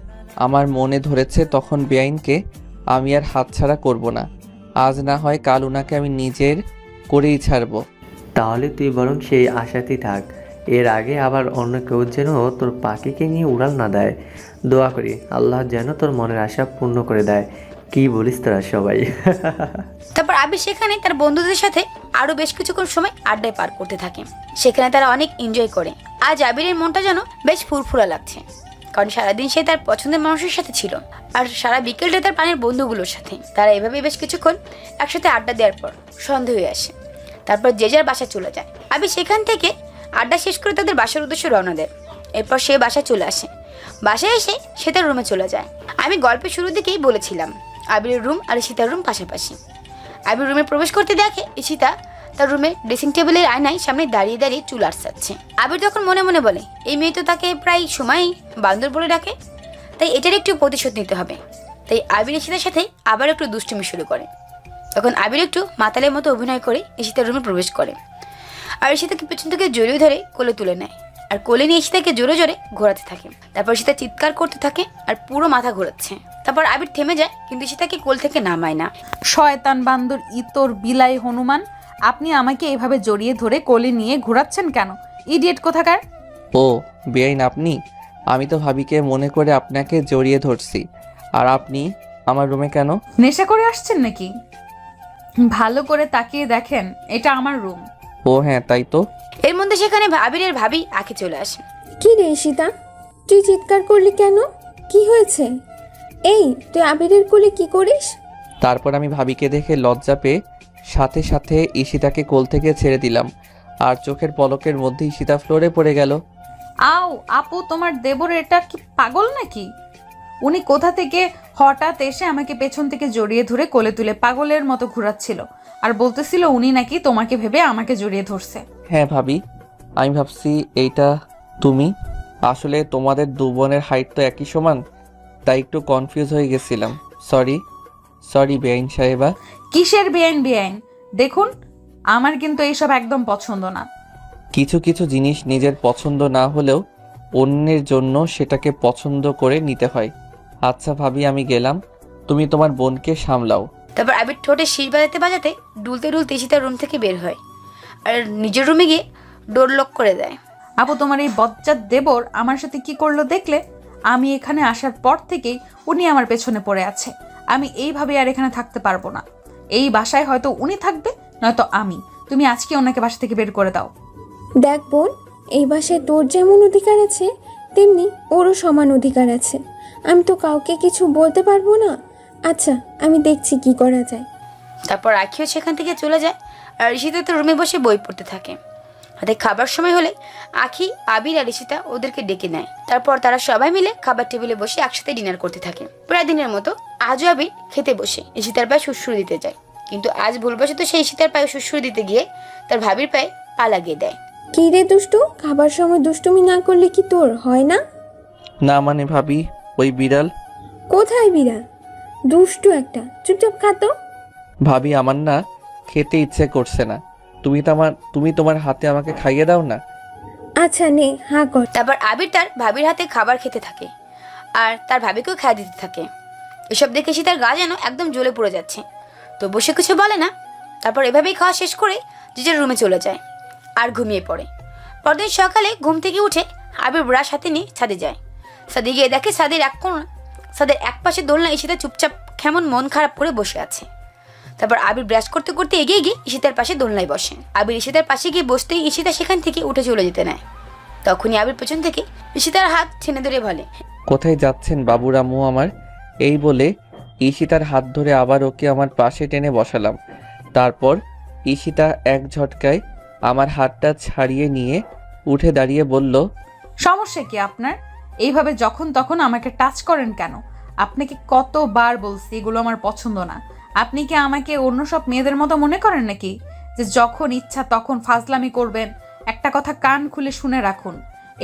আমার মনে ধরেছে তখন বেআইনকে আমি আর হাতছাড়া করব না। আজ না হয় কাল উনাকে আমি নিজের করেই ছাড়বো। তাহলে তুই বরং সেই আশাতেই থাক। এর আগে আবার অন্য কেউ যেন তোর পাখিকে নিয়ে উড়াল না দেয়। দোয়া করি আল্লাহ যেন তোর মনের আশা পূর্ণ করে দেয়। কি বলিস তোরা সবাই? তারপর আবির সেখানে তার বন্ধুদের সাথে আরো বেশ কিছুক্ষণ সময় আড্ডায় পার করতে থাকে। সেখানে তারা অনেক এনজয় করে। আজ আবিরের মনটা যেন বেশ ফুরফুরা লাগছে, কারণ সারাদিন সে তার পছন্দের মানুষের সাথে ছিল আর সারা বিকেলটা তার প্রাণের বন্ধুগুলোর সাথে। তারা এভাবে বেশ কিছুক্ষণ একসাথে আড্ডা দেওয়ার পর সন্ধে হয়ে আসে। তারপর যে যার বাসায় চলে যায়। আবির সেখান থেকে আড্ডা শেষ করে তাদের বাসার উদ্দেশ্যে রওনা দেয়। এরপর সে বাসায় চলে আসে। বাসায় এসে সে তার রুমে চলে যায়। আমি গল্পের শুরুর দিকেই বলেছিলাম আবিরের রুম আর ঈশিতার রুম পাশাপাশি। আবির রুমে প্রবেশ করতে দেখে ঈশিতা তার রুমে ড্রেসিং টেবিলের আয়নায় সামনে দাঁড়িয়ে দাঁড়িয়ে চুল আঁচড়াচ্ছে। আবির তখন মনে মনে বলে, এই মেয়ে তো তাকে প্রায় সময় বান্দর বলে ডাকে, তাই এটার একটু প্রতিশোধ নিতে হবে। তাই আবির ঈশিতার সাথে আবার একটু দুষ্টুমি শুরু করে। তখন আবির একটু মাতালের মতো অভিনয় করে ঈশিতার রুমে প্রবেশ করে আর ঈশিতাকে পেছন থেকে জড়িয়ে ধরে কোলে তুলে নেয় আর কোলে নিয়ে ঈশিতাকে জোরে জোরে ঘোরাতে থাকে। তারপর ঈশিতা চিৎকার করতে থাকে আর পুরো মাথা ঘোরাচ্ছে। তারপর আবির থেমে যায়, কিন্তু ঈশিতাকে কোল থেকে নামায় না। শয়তান বান্দর ইতর বিলাই হনুমান, আপনি আমাকে এভাবে জড়িয়ে ধরে কোলে নিয়ে ঘোরাচ্ছেন কেন? ইডিয়েট কোথাকার। ও বেআইন আপনি? আমি তো ভাবিকে মনে করে আপনাকে জড়িয়ে ধরছি। আর আপনি আমার রুমে কেন? নেশা করে আসছেন নাকি? ভালো করে তাকিয়ে দেখেন, এটা আমার রুম। ও হ্যাঁ, তাই তো। এর মধ্যে সেখানে আবিরের ভাবি আঁকে চলে আসে। কি রে ঈশিতা, তুই চিৎকার করলি কেন? কি হয়েছে? এই, তুই আবিরের কোলে কি করিস? তারপর আমি ভাবিকে দেখে লজ্জা পেয়ে সাথে সাথে ঈশিতাকে কোল থেকে ছেড়ে দিলাম আর চোখের পলকের মধ্যে ঈশিতা ফ্লোরে পড়ে গেল। আও আপু, তোমার দেবর এটা কি পাগল নাকি? উনি কোথা থেকে হঠাৎ এসে আমাকে পেছন থেকে জড়িয়ে ধরে কোলে তুলে পাগলের মতো ঘোরাচ্ছিল আর বলতেছিল উনি নাকি তোমাকে ভেবে আমাকে জড়িয়ে ধরছে। হ্যাঁ ভাবি, আমি ভাবছি এইটা তুমি। আসলে তোমাদের দু বোনের হাইট তো একই সমান, তাই একটু কনফিউজ হয়ে গেছিলাম। সরি বেআইন সাহেবা। কিসের বেআইন? দেখুন, আমার কিন্তু এইসব একদম পছন্দ না। কিছু কিছু জিনিস নিজের পছন্দ না হলেও অন্যের জন্য সেটাকে পছন্দ করে নিতে হয়। আচ্ছা ভাবি, আমি গেলাম, তুমি তোমার বোনকে সামলাও। তারপর আবির ঠোঁটে শির বাজাতে বাজাতে দুলতে দুলতে ঈশিতার রুম থেকে বের হয় আর নিজের রুমে গিয়ে ডোর লক করে দেয়। আপু, তোমার এই বজ্জাত দেবর আমার সাথে কি করলো দেখলে? আমি এখানে আসার পর থেকেই উনি আমার পেছনে পড়ে আছে। আমি এইভাবে আর এখানে থাকতে পারবো না। এই বাসায় হয়তো উনি থাকবে, নয়তো আমি। তুমি আজকে ওনাকে বাসা থেকে বের করে দাও। দেখ বোন, এই বাসায় তোর যেমন অধিকার আছে তেমনি ওরও সমান অধিকার আছে। আমি তো কাউকে কিছু বলতে পারবো না। আচ্ছা, আমি দেখছি কি করা যায়। তারপর আখিও সেখান থেকে চলে যায় আর ঈশিতা তো রুমে বসে বই পড়তে থাকে। হাতে খাবার সময় হলে আখি, আবির আর ঈশিতা ওদেরকে ডেকে নেয়। তারপর তারা সবাই মিলে খাবার টেবিলে বসে একসাথে ডিনার করতে থাকে। প্রায় দিনের মতো আজও আবির খেতে বসে ঈশিতার পায়ে সুড়সুড়ি দিতে যায়, কিন্তু আজ ভুলবশত সেই ঈশিতার পায়ে সুড়সুড়ি দিতে গিয়ে তার ভাবির পায়ে পা লাগিয়ে দেয়। কি রে দুষ্টু, খাবার সময় দুষ্টুমি না করলে কি তোর হয় না? না মানে ভাবি, ওই বিড়াল। কোথায় বিড়াল? দুষ্টু একটা, চুপচাপ খাতো। ভাবি, আমার না খেতে ইচ্ছে করছে না, তুমি তোমার হাতে আমাকে খাইয়ে দাও না। আচ্ছা নে, হাঁ কর। তারপর আবির তার ভাবির হাতে খাবার খেতে থাকে আর তার ভাবিকেও খাওয়া দিতে থাকে। এসব দেখে ঈশিতার গা যেন একদম জ্বলে পড়ে যাচ্ছে, তো বসে কিছু বলে না। তারপর এভাবেই খাওয়া শেষ করে যে যার রুমে চলে যায় আর ঘুমিয়ে পড়ে। পরদিন সকালে ঘুম থেকে উঠে আবির ব্রাশ হাতে নিয়ে ছাদে যায়। ছাদে গিয়ে দেখে ছাদের এক পাশে দোলনা ঈশিতা চুপচাপ কেমন মন খারাপ করে বসে আছে। তারপর আবির ব্রাশ করতে করতে এগিয়ে গিয়ে ঈশিতার পাশে দোলনায় বসে। আবির ঈশিতার পাশে গিয়ে বসতেই ঈশিতা সেখান থেকে উঠে চলে যেতে নেয়। তখনই আবির পেছন থেকে ঈশিতার হাত টেনে ধরে বলে, কোথায় যাচ্ছেন বাবুর আম্মু আমার? এই বলে ঈশিতার হাত ধরে আবার ওকে আমার পাশে টেনে বসালাম। তারপর ঈশিতা এক ঝটকায় আমার হাতটা ছাড়িয়ে নিয়ে উঠে দাঁড়িয়ে বলল, সমস্যা কি আপনার? এইভাবে যখন তখন আমাকে টাচ করেন কেন? আপনাকে কতবার বলছি এগুলো আমার পছন্দ না। আপনি কি আমাকে অন্য সব মেয়েদের মতো মনে করেন নাকি, যে যখন ইচ্ছা তখন ফাজলামি করবেন? একটা কথা কান খুলে শুনে রাখুন,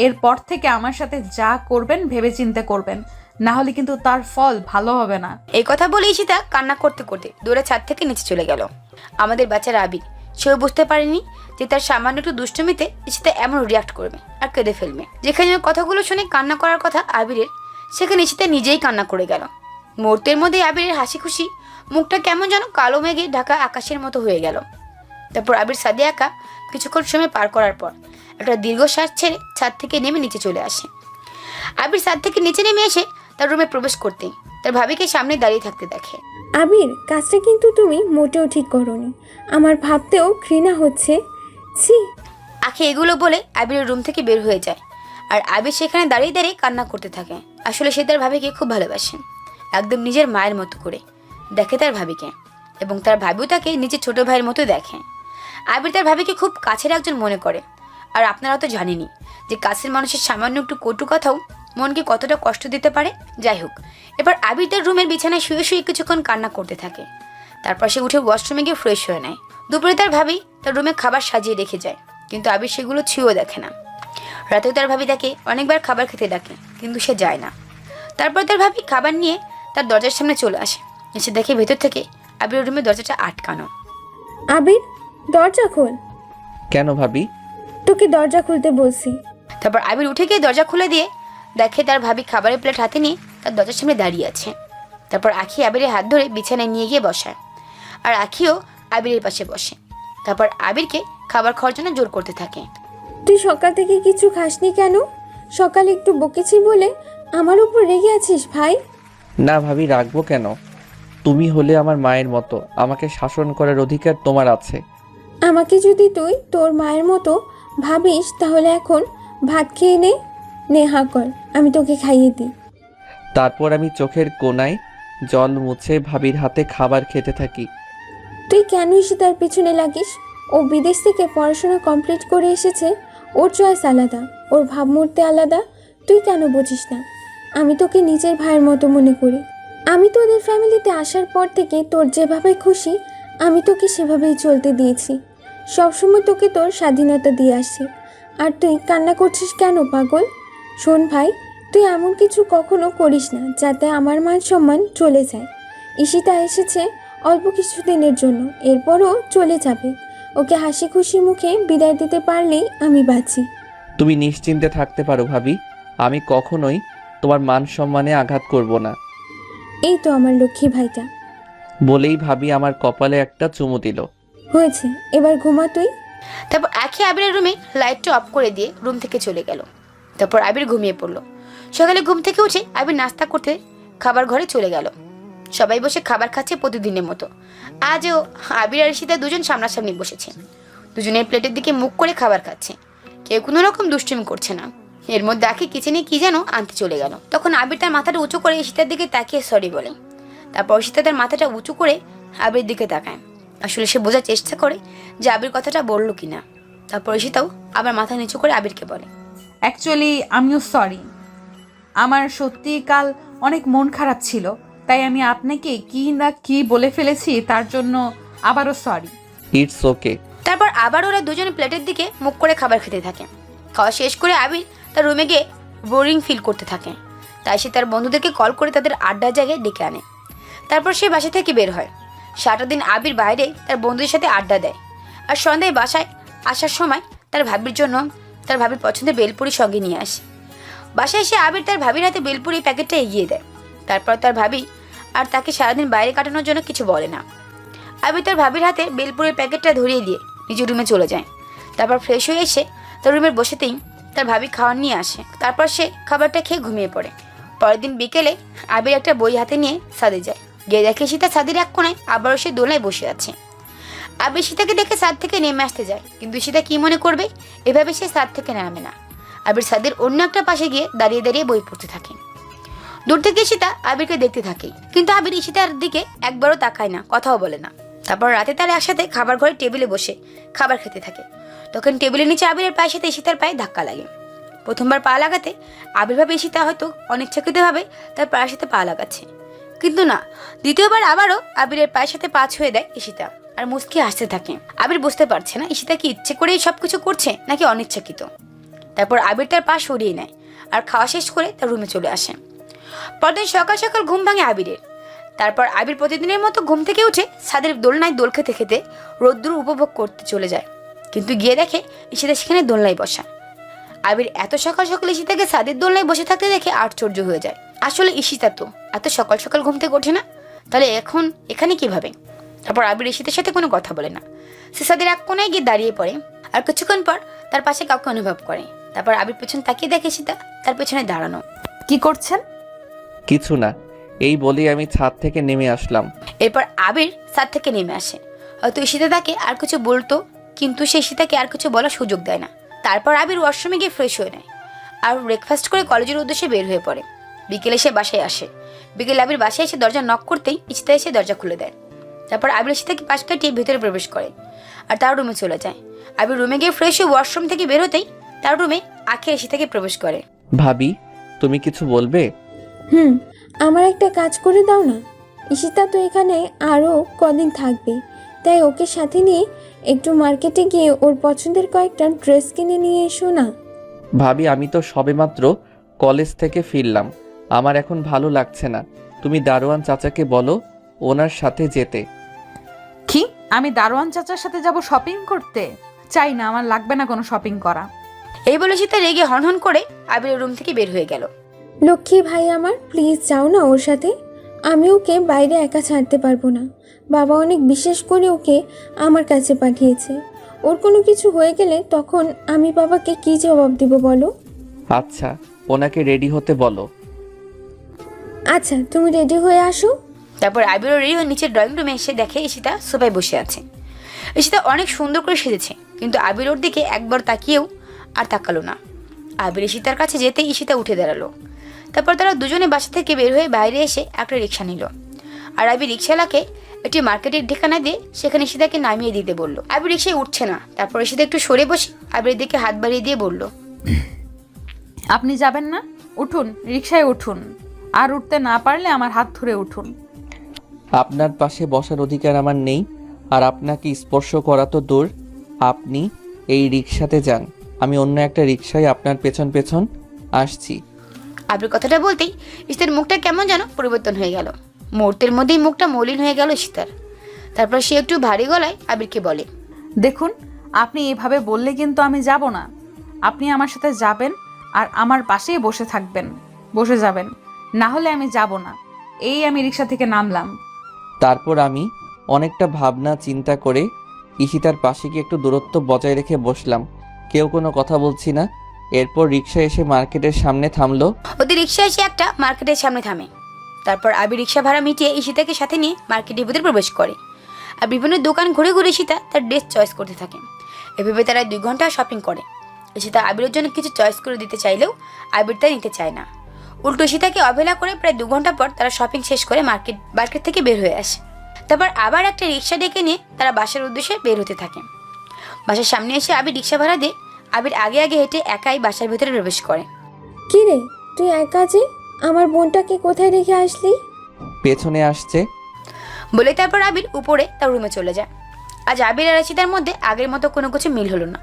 এরপর থেকে আমার সাথে যা করবেন ভেবেচিন্তে করবেন, না হলে কিন্তু তার ফল ভালো হবে না। এই কথা বলে ঈশিতা কান্না করতে করতে দৌড়ে ছাদ থেকে নিচে চলে গেল। আমাদের বাচ্চারা আবির, সেও বুঝতে পারেনি যে তার সামান্য একটু দুষ্টমিতে ঈশিতা এমন রিয়াক্ট করবে আর কেঁদে ফেলবে। যেখানে ওই কথাগুলো শুনে কান্না করার কথা আবিরের, সেখানে ঈশিতা নিজেই কান্না করে গেল। মুহূর্তের মধ্যে আবিরের হাসি খুশি মুখটা কেমন যেন কালো মেঘে ঢাকা আকাশের মতো হয়ে গেল। তারপর আবির ছাদে একা কিছুক্ষণ সময় পার করার পর একটা দীর্ঘশ্বাস ছেড়ে ছাদ থেকে নেমে নিচে চলে আসে। আবির ছাদ থেকে নিচে নেমে এসে তার রুমে প্রবেশ করতেই তার ভাবিকে সামনে দাঁড়িয়ে থাকতে দেখে। আবির, কাজটা কিন্তু তুমি মোটেও ঠিক করোনি। আমার ভাবতেও ঘৃণা হচ্ছে। ছি। আখি এগুলো বলে আবিরের রুম থেকে বের হয়ে যায় আর আবির সেখানে দাঁড়িয়ে দাঁড়িয়ে কান্না করতে থাকে। আসলে সে তার ভাবিকে খুব ভালোবাসে, একদম নিজের মায়ের মতো করে দেখে তার ভাবিকে, এবং তার ভাবিও তাকে নিজের ছোট ভাইয়ের মতো দেখে। আবির তার ভাবিকে খুব কাছের একজন মনে করে। আর আপনারা তো জানেনই যে কাছের মানুষের সামান্য একটু কটু কথাও মনকে কতটা কষ্ট দিতে পারে। যাই হোক, এবার আবির তার রুমের বিছানায় শুয়ে শুয়ে কিছুক্ষণ কান্না করতে থাকে। তারপর সে উঠে ওয়াশরুমে গিয়ে ফ্রেশ হয়ে নেয়। দুপুরে তার ভাবি তার রুমে খাবার সাজিয়ে রেখে যায়, কিন্তু আবির সেগুলো ছুঁয়েও দেখে না। রাতেও তার ভাবি তাকে অনেকবার খাবার খেতে ডাকে, কিন্তু সে যায় না। তারপর তার ভাবি খাবার নিয়ে তার দরজার সামনে চলে আসে। এসে দেখে ভেতর থেকে আবির রুমের দরজাটা আটকানো। আবির, দরজা খোল। কেন ভাবি? তোকে দরজা খুলতে বলছি। তারপর আবির উঠে গিয়ে দরজা খুলে দিয়ে দেখে তার ভাবি খাবারের প্লেট হাতে নিয়ে তার দরজার সামনে দাঁড়িয়ে আছে। তারপর আখি আবিরের হাত ধরে বিছানায় নিয়ে গিয়ে বসায় আর আখিও আবিরের পাশে বসে। তারপর আবিরকে খাবার খাওয়ার জন্য জোর করতে থাকে। তুই সকাল থেকে কিছু খাসনি কেন? সকালে একটু বকেছি বলে আমার উপর রেগে আছিস ভাই? না ভাবি, রাখবো কেন? তুমি হলে আমার মায়ের মতো, আমাকে শাসন করার অধিকার তোমার আছে। আমাকে যদি তুই তোর মায়ের মতো ভাবিস তাহলে এখন ভাত খেয়ে নে হাঁ কর, আমি তোকে খাইয়ে দিই। তারপর আমি চোখের কোণায় জল মুছে ভাবির হাতে খাবার খেতে থাকি। তুই কেন তার পিছনে লাগিস? ও বিদেশ থেকে পড়াশোনা কমপ্লিট করে এসেছে, ওর চয়েস আলাদা, ওর ভাবমূর্তি আলাদা। তুই কেন বুঝিস না? আমি তোকে নিজের ভাইয়ের মতো মনে করি। আমি তোদের ফ্যামিলিতে আসার পর থেকে তোর যেভাবে খুশি আমি তোকে সেভাবেই চলতে দিয়েছি। সবসময় তোকে তোর স্বাধীনতা দিয়ে আসছি। আর তুই কান্না করছিস কেন পাগল? শোন ভাই, তুই এমন কিছু কখনো করিস না যাতে আমার মান সম্মান চলে যায়। ঈশিতা এসেছে অল্প কিছু দিনের জন্য, এরপরও চলে যাবে। ওকে হাসি খুশি মুখে বিদায় দিতে পারলেই আমি বাঁচি। তুমি নিশ্চিন্তে থাকতে পারো ভাবি, আমি কখনোই তোমার মান সম্মানে আঘাত করব না। এই তো আমার লক্ষ্মী ভাইটা। বলেই ভাবি আমার কপালে একটা চুমু দিল। হয়েছে, এবার ঘুমা তুই। তারপর আখি আবিরের রুমে লাইটটা অফ করে দিয়ে রুম থেকে চলে গেল। তারপর আবির ঘুমিয়ে পড়লো। সকালে ঘুম থেকে উঠে আবির নাস্তা করতে খাবার ঘরে চলে গেল। সবাই বসে খাবার খাচ্ছে প্রতিদিনের মতো। আজও আবির আর ঈশিতা দুজন সামনাসামনি বসেছে। দুজনের প্লেটের দিকে মুখ করে খাবার খাচ্ছে। কেউ কোনো রকম দুষ্টুমি করছে না। এর মধ্যে আখি কিচেনে কি যেন আনতে চলে গেল। তখন আবির তার মাথাটা উঁচু করে ঈশিতার দিকে তাকিয়ে সরি বলে। তারপর ঈশিতা তার মাথাটা উঁচু করে আবির দিকে তাকায়। আসলে সে বোঝার চেষ্টা করে যে আবির কথাটা বললো কিনা। তারপর ঈশিতাও আবার মাথা নিচু করে আবিরকে বলে, অ্যাকচুয়ালি আমিও সরি। আমার সত্যি কাল অনেক মন খারাপ ছিল, তাই আমি আপনাকে কি না কি বলে ফেলেছি, তার জন্য আবারও সরি। It's okay. তারপর আবার ওরা দুজনে প্লেটের দিকে মুখ করে খাবার খেতে থাকে। খাওয়া শেষ করে আবির তার রুমে গিয়ে বোরিং ফিল করতে থাকে। তাই সে তার বন্ধুদেরকে কল করে তাদের আড্ডার জায়গায় ডেকে আনে। তারপর সে বাসা থেকে বের হয়। সারাটা দিন আবির বাইরে তার বন্ধুদের সাথে আড্ডা দেয়। আর সন্ধ্যায় বাসায় আসার সময় তার ভাবির জন্য তার ভাবির পছন্দের বেলপুরি সঙ্গে নিয়ে আসে। বাসায় এসে আবির তার ভাবির হাতে বেলপুরি প্যাকেটটা এগিয়ে দেয়। তারপর তার ভাবি আর তাকে সারাদিন বাইরে কাটানোর জন্য কিছু বলে না। আবির তার ভাবির হাতে বেলপুরির প্যাকেটটা ধরিয়ে দিয়ে নিজের রুমে চলে যায়। তারপর ফ্রেশ হয়ে এসে তার রুমের বসেতেই তার ভাবি খাবার নিয়ে আসে। তারপর সে খাবারটা খেয়ে ঘুমিয়ে পড়ে। পরের দিন বিকেলে আবির একটা বই হাতে নিয়ে ছাদে যায়। গিয়ে দেখে সীতা ছাদের এক কোণায় আবারও সে দোলনায় বসে আছে। আবির সীতাকে দেখে ছাদ থেকে নেমে আসতে যায়, কিন্তু সীতা কি মনে করবে এভাবে সে ছাদ থেকে নামে না। আবির ছাদের অন্য একটা পাশে গিয়ে দাঁড়িয়ে দাঁড়িয়ে বই পড়তে থাকে। দূর থেকে সীতা আবিরকে দেখতে থাকে, কিন্তু আবির ঈশিতার দিকে একবারও তাকায় না, কথাও বলে না। তারপর রাতে তারা একসাথে খাবার ঘরে টেবিলে বসে খাবার খেতে থাকে। তখন টেবিলের নিচে আবিরের পায়ের সাথে ঈশিতার পায়ে ধাক্কা লাগে। প্রথমবার পা লাগাতে আবির ভাবে ঈশিতা হয়তো অনিচ্ছাকৃতভাবে তার পায়ের সাথে পা লাগাচ্ছে, কিন্তু না, দ্বিতীয়বার আবারও আবিরের পায়ের সাথে পা ছুঁয়ে দেয় ঈশিতা আর মুচকি হাসতে থাকে। আবির বুঝতে পারছে না ঈশিতা কি ইচ্ছে করেই সবকিছু করছে নাকি অনিচ্ছাকৃত। তারপর আবির তার পা সরিয়ে নেয় আর খাওয়া শেষ করে তার রুমে চলে আসে। পরদিন সকাল সকাল ঘুম ভাঙে আবিরের। তারপর আবির প্রতিদিনের মতো ঘুম থেকে উঠে ছাদের দোলনায় দোল খেতে খেতে রোদ্দুর উপভোগ করতে চলে যায়, কিন্তু গিয়ে দেখে ঈশিতা সেখানে দোলনায় বসা। আবির এত সকাল সকাল ঈশিতাকে ছাদের দোলনায় বসে থাকতে দেখে আশ্চর্য হয়ে যায়। আসলে ঈশিতা তো এত সকাল সকাল ঘুম থেকে ওঠে না, তাহলে এখন এখানে কিভাবে? তারপর আবির ঈশিতার সাথে কোনো কথা বলে না। সে ছাদের এক কোণায় গিয়ে দাঁড়িয়ে পড়ে আর কিছুক্ষণ পর তার পাশে কাউকে অনুভব করে। তারপর আবির পেছন তাকিয়ে দেখে ঈশিতা তার পেছনে দাঁড়ানো। কি করছেন? কিছু না, এই বলেই আমি ছাদ থেকে নেমে আসলাম। এরপর আবির ছাদ থেকে নেমে আসে। হয়তো ঈশিতা তাকে আর কিছু বলতো, কিন্তু সে ঈশিতাকে আর কিছু বলার সুযোগ দেয় না। তারপর আবির ওয়াশরুমে গিয়ে ফ্রেশ হয়ে নেয় আর ব্রেকফাস্ট করে কলেজের উদ্দেশ্যে বের হয়ে পড়ে। বিকেলে সে বাসায় আসে। বিকেলে আবির বাসায় এসে দরজা নক করতেই ঈশিতা এসে দরজা খুলে দেয়। তারপর আবির ঈশিতাকে পাশ কাটিয়ে ভেতরে প্রবেশ করে আর তার রুমে চলে যায়। আবির রুমে গিয়ে ফ্রেশ হয়ে ওয়াশরুম থেকে বের হতেই তার রুমে আখি ঈশিতাকে প্রবেশ করে। ভাবি, তুমি কিছু বলবে? আমার একটা কাজ করে দাও না। ঈশিতা তো এখানে আরও কদিন থাকবে, তাই ওকে সাথে নিয়ে একটু মার্কেটে গিয়ে ওর পছন্দের কয়েকটা ড্রেস কিনে নিয়ে এসো না। ভাবি, আমি তো সবেমাত্র কলেজ থেকে ফিরলাম, আমার এখন ভালো লাগছে না। তুমি দারোয়ান চাচাকে বলো ওনার সাথে যেতে। কি? আমি দারোয়ান চাচার সাথে যাব শপিং করতে? চাই না, আমার লাগবে না কোনো শপিং করা। এই বলে সীতা রেগে হনহন করে আবিরের রুম থেকে বের হয়ে গেল। লক্ষ্মী ভাই আমার, প্লিজ যাও না ওর সাথে। আমি ওকে বাইরে একা ছাড়তে পারবো না। বাবা অনেক বিশেষ করে ওকে আমার কাছে পাঠিয়েছে। ওর কোনো কিছু হয়ে গেলে তখন আমি বাবাকে কি জবাব দিব বলো? আচ্ছা, ওনাকে রেডি হতে বলো। আচ্ছা, তুমি রেডি হয়ে আসো। তারপর আবির রেডি হয়ে নিচের ড্রয়িং রুমে এসে দেখে ঈশিতা সোফায় বসে আছে। ঈশিতা অনেক সুন্দর করে সেজেছে, কিন্তু আবির ওর দিকে একবার তাকিয়েও আর তাকালো না। আবির ঈশিতার কাছে যেতেই ঈশিতা উঠে দাঁড়ালো। তারপর তারা দুজনে বাসা থেকে বের হয়ে বাইরে এসে একটা রিক্সা নিল আর আবির রিক্সাওয়ালাকে একটি মার্কেটের ঠিকানা দিয়ে সেখানে ঈশিতাকে নামিয়ে দিতে বলল। আবির রিক্সায় উঠছে না। তারপর ঈশিতা একটু সরে বসে আবিরের দিকে হাত বাড়িয়ে দিয়ে বলল, আপনি যাবেন না? উঠুন, রিকশায় উঠুন, আর উঠতে না পারলে আমার হাত ধরে উঠুন। আপনার পাশে বসার অধিকার আমার নেই, আর আপনাকে স্পর্শ করা তো দূর। আপনি এই রিক্সাতে যান, আমি অন্য একটা রিক্সায় আপনার পেছন পেছন আসছি। আবির কথাটা বলতেই ঈশিতার মুখটা কেমন যেন পরিবর্তন হয়ে গেল। মুহূর্তের মধ্যেই মুখটা মলিন হয়ে গেল ঈশিতার। তারপর সে একটু ভারী গলায় আবিরকে বলে, দেখুন, আপনি এভাবে বললে কিন্তু আমি যাব না। আপনি আমার সাথে যাবেন আর আমার পাশেই বসে যাবেন, না হলে আমি যাব না। এই আমি রিক্সা থেকে নামলাম। তারপর আমি অনেকটা ভাবনা চিন্তা করে ঈশিতার পাশে গিয়ে একটু দূরত্ব বজায় রেখে বসলাম। কেউ কোনো কথা বলছি না। এরপর রিক্সা এসে মার্কেটের সামনে থামলো। ওদের রিক্সা এসে একটা মার্কেটের সামনে থামে। তারপর আবির রিক্সা ভাড়া মিটিয়ে ঈশিতাকে সাথে নিয়ে মার্কেটের ভিতরে প্রবেশ করে। আর বিভিন্ন দোকান ঘুরে ঘুরে ঈশিতা তার ড্রেস চয়েস করতে থাকে। এভাবে তারা 2 ঘন্টা শপিং করে। ঈশিতা আবিরের জন্য কিছু চয়েস করে দিতে চাইলেও আবির তা নিতে চায় না। উল্টো ঈশিতাকে অবহেলা করে প্রায় 2 ঘন্টা পর তারা শপিং শেষ করে মার্কেট থেকে বের হয়ে আসে। তারপর আবার একটা রিক্সা ডেকে নিয়ে তারা বাসার উদ্দেশ্যে বের হতে থাকে। বাসার সামনে এসে আবির রিক্সা ভাড়া দিয়ে আবির আগে আগে হেঁটে একাই বাসার ভিতরে প্রবেশ করে। কি রে, তুই একা যে? আমার বোনটাকে কোথায় রেখে আসলি? পেছনে আসছে। বলে তারপর আবির উপরে তার রুমে চলে যায়। আজ আবির আর ঈশিতার মধ্যে আগের মতো কোনো কিছু মিল হলো না।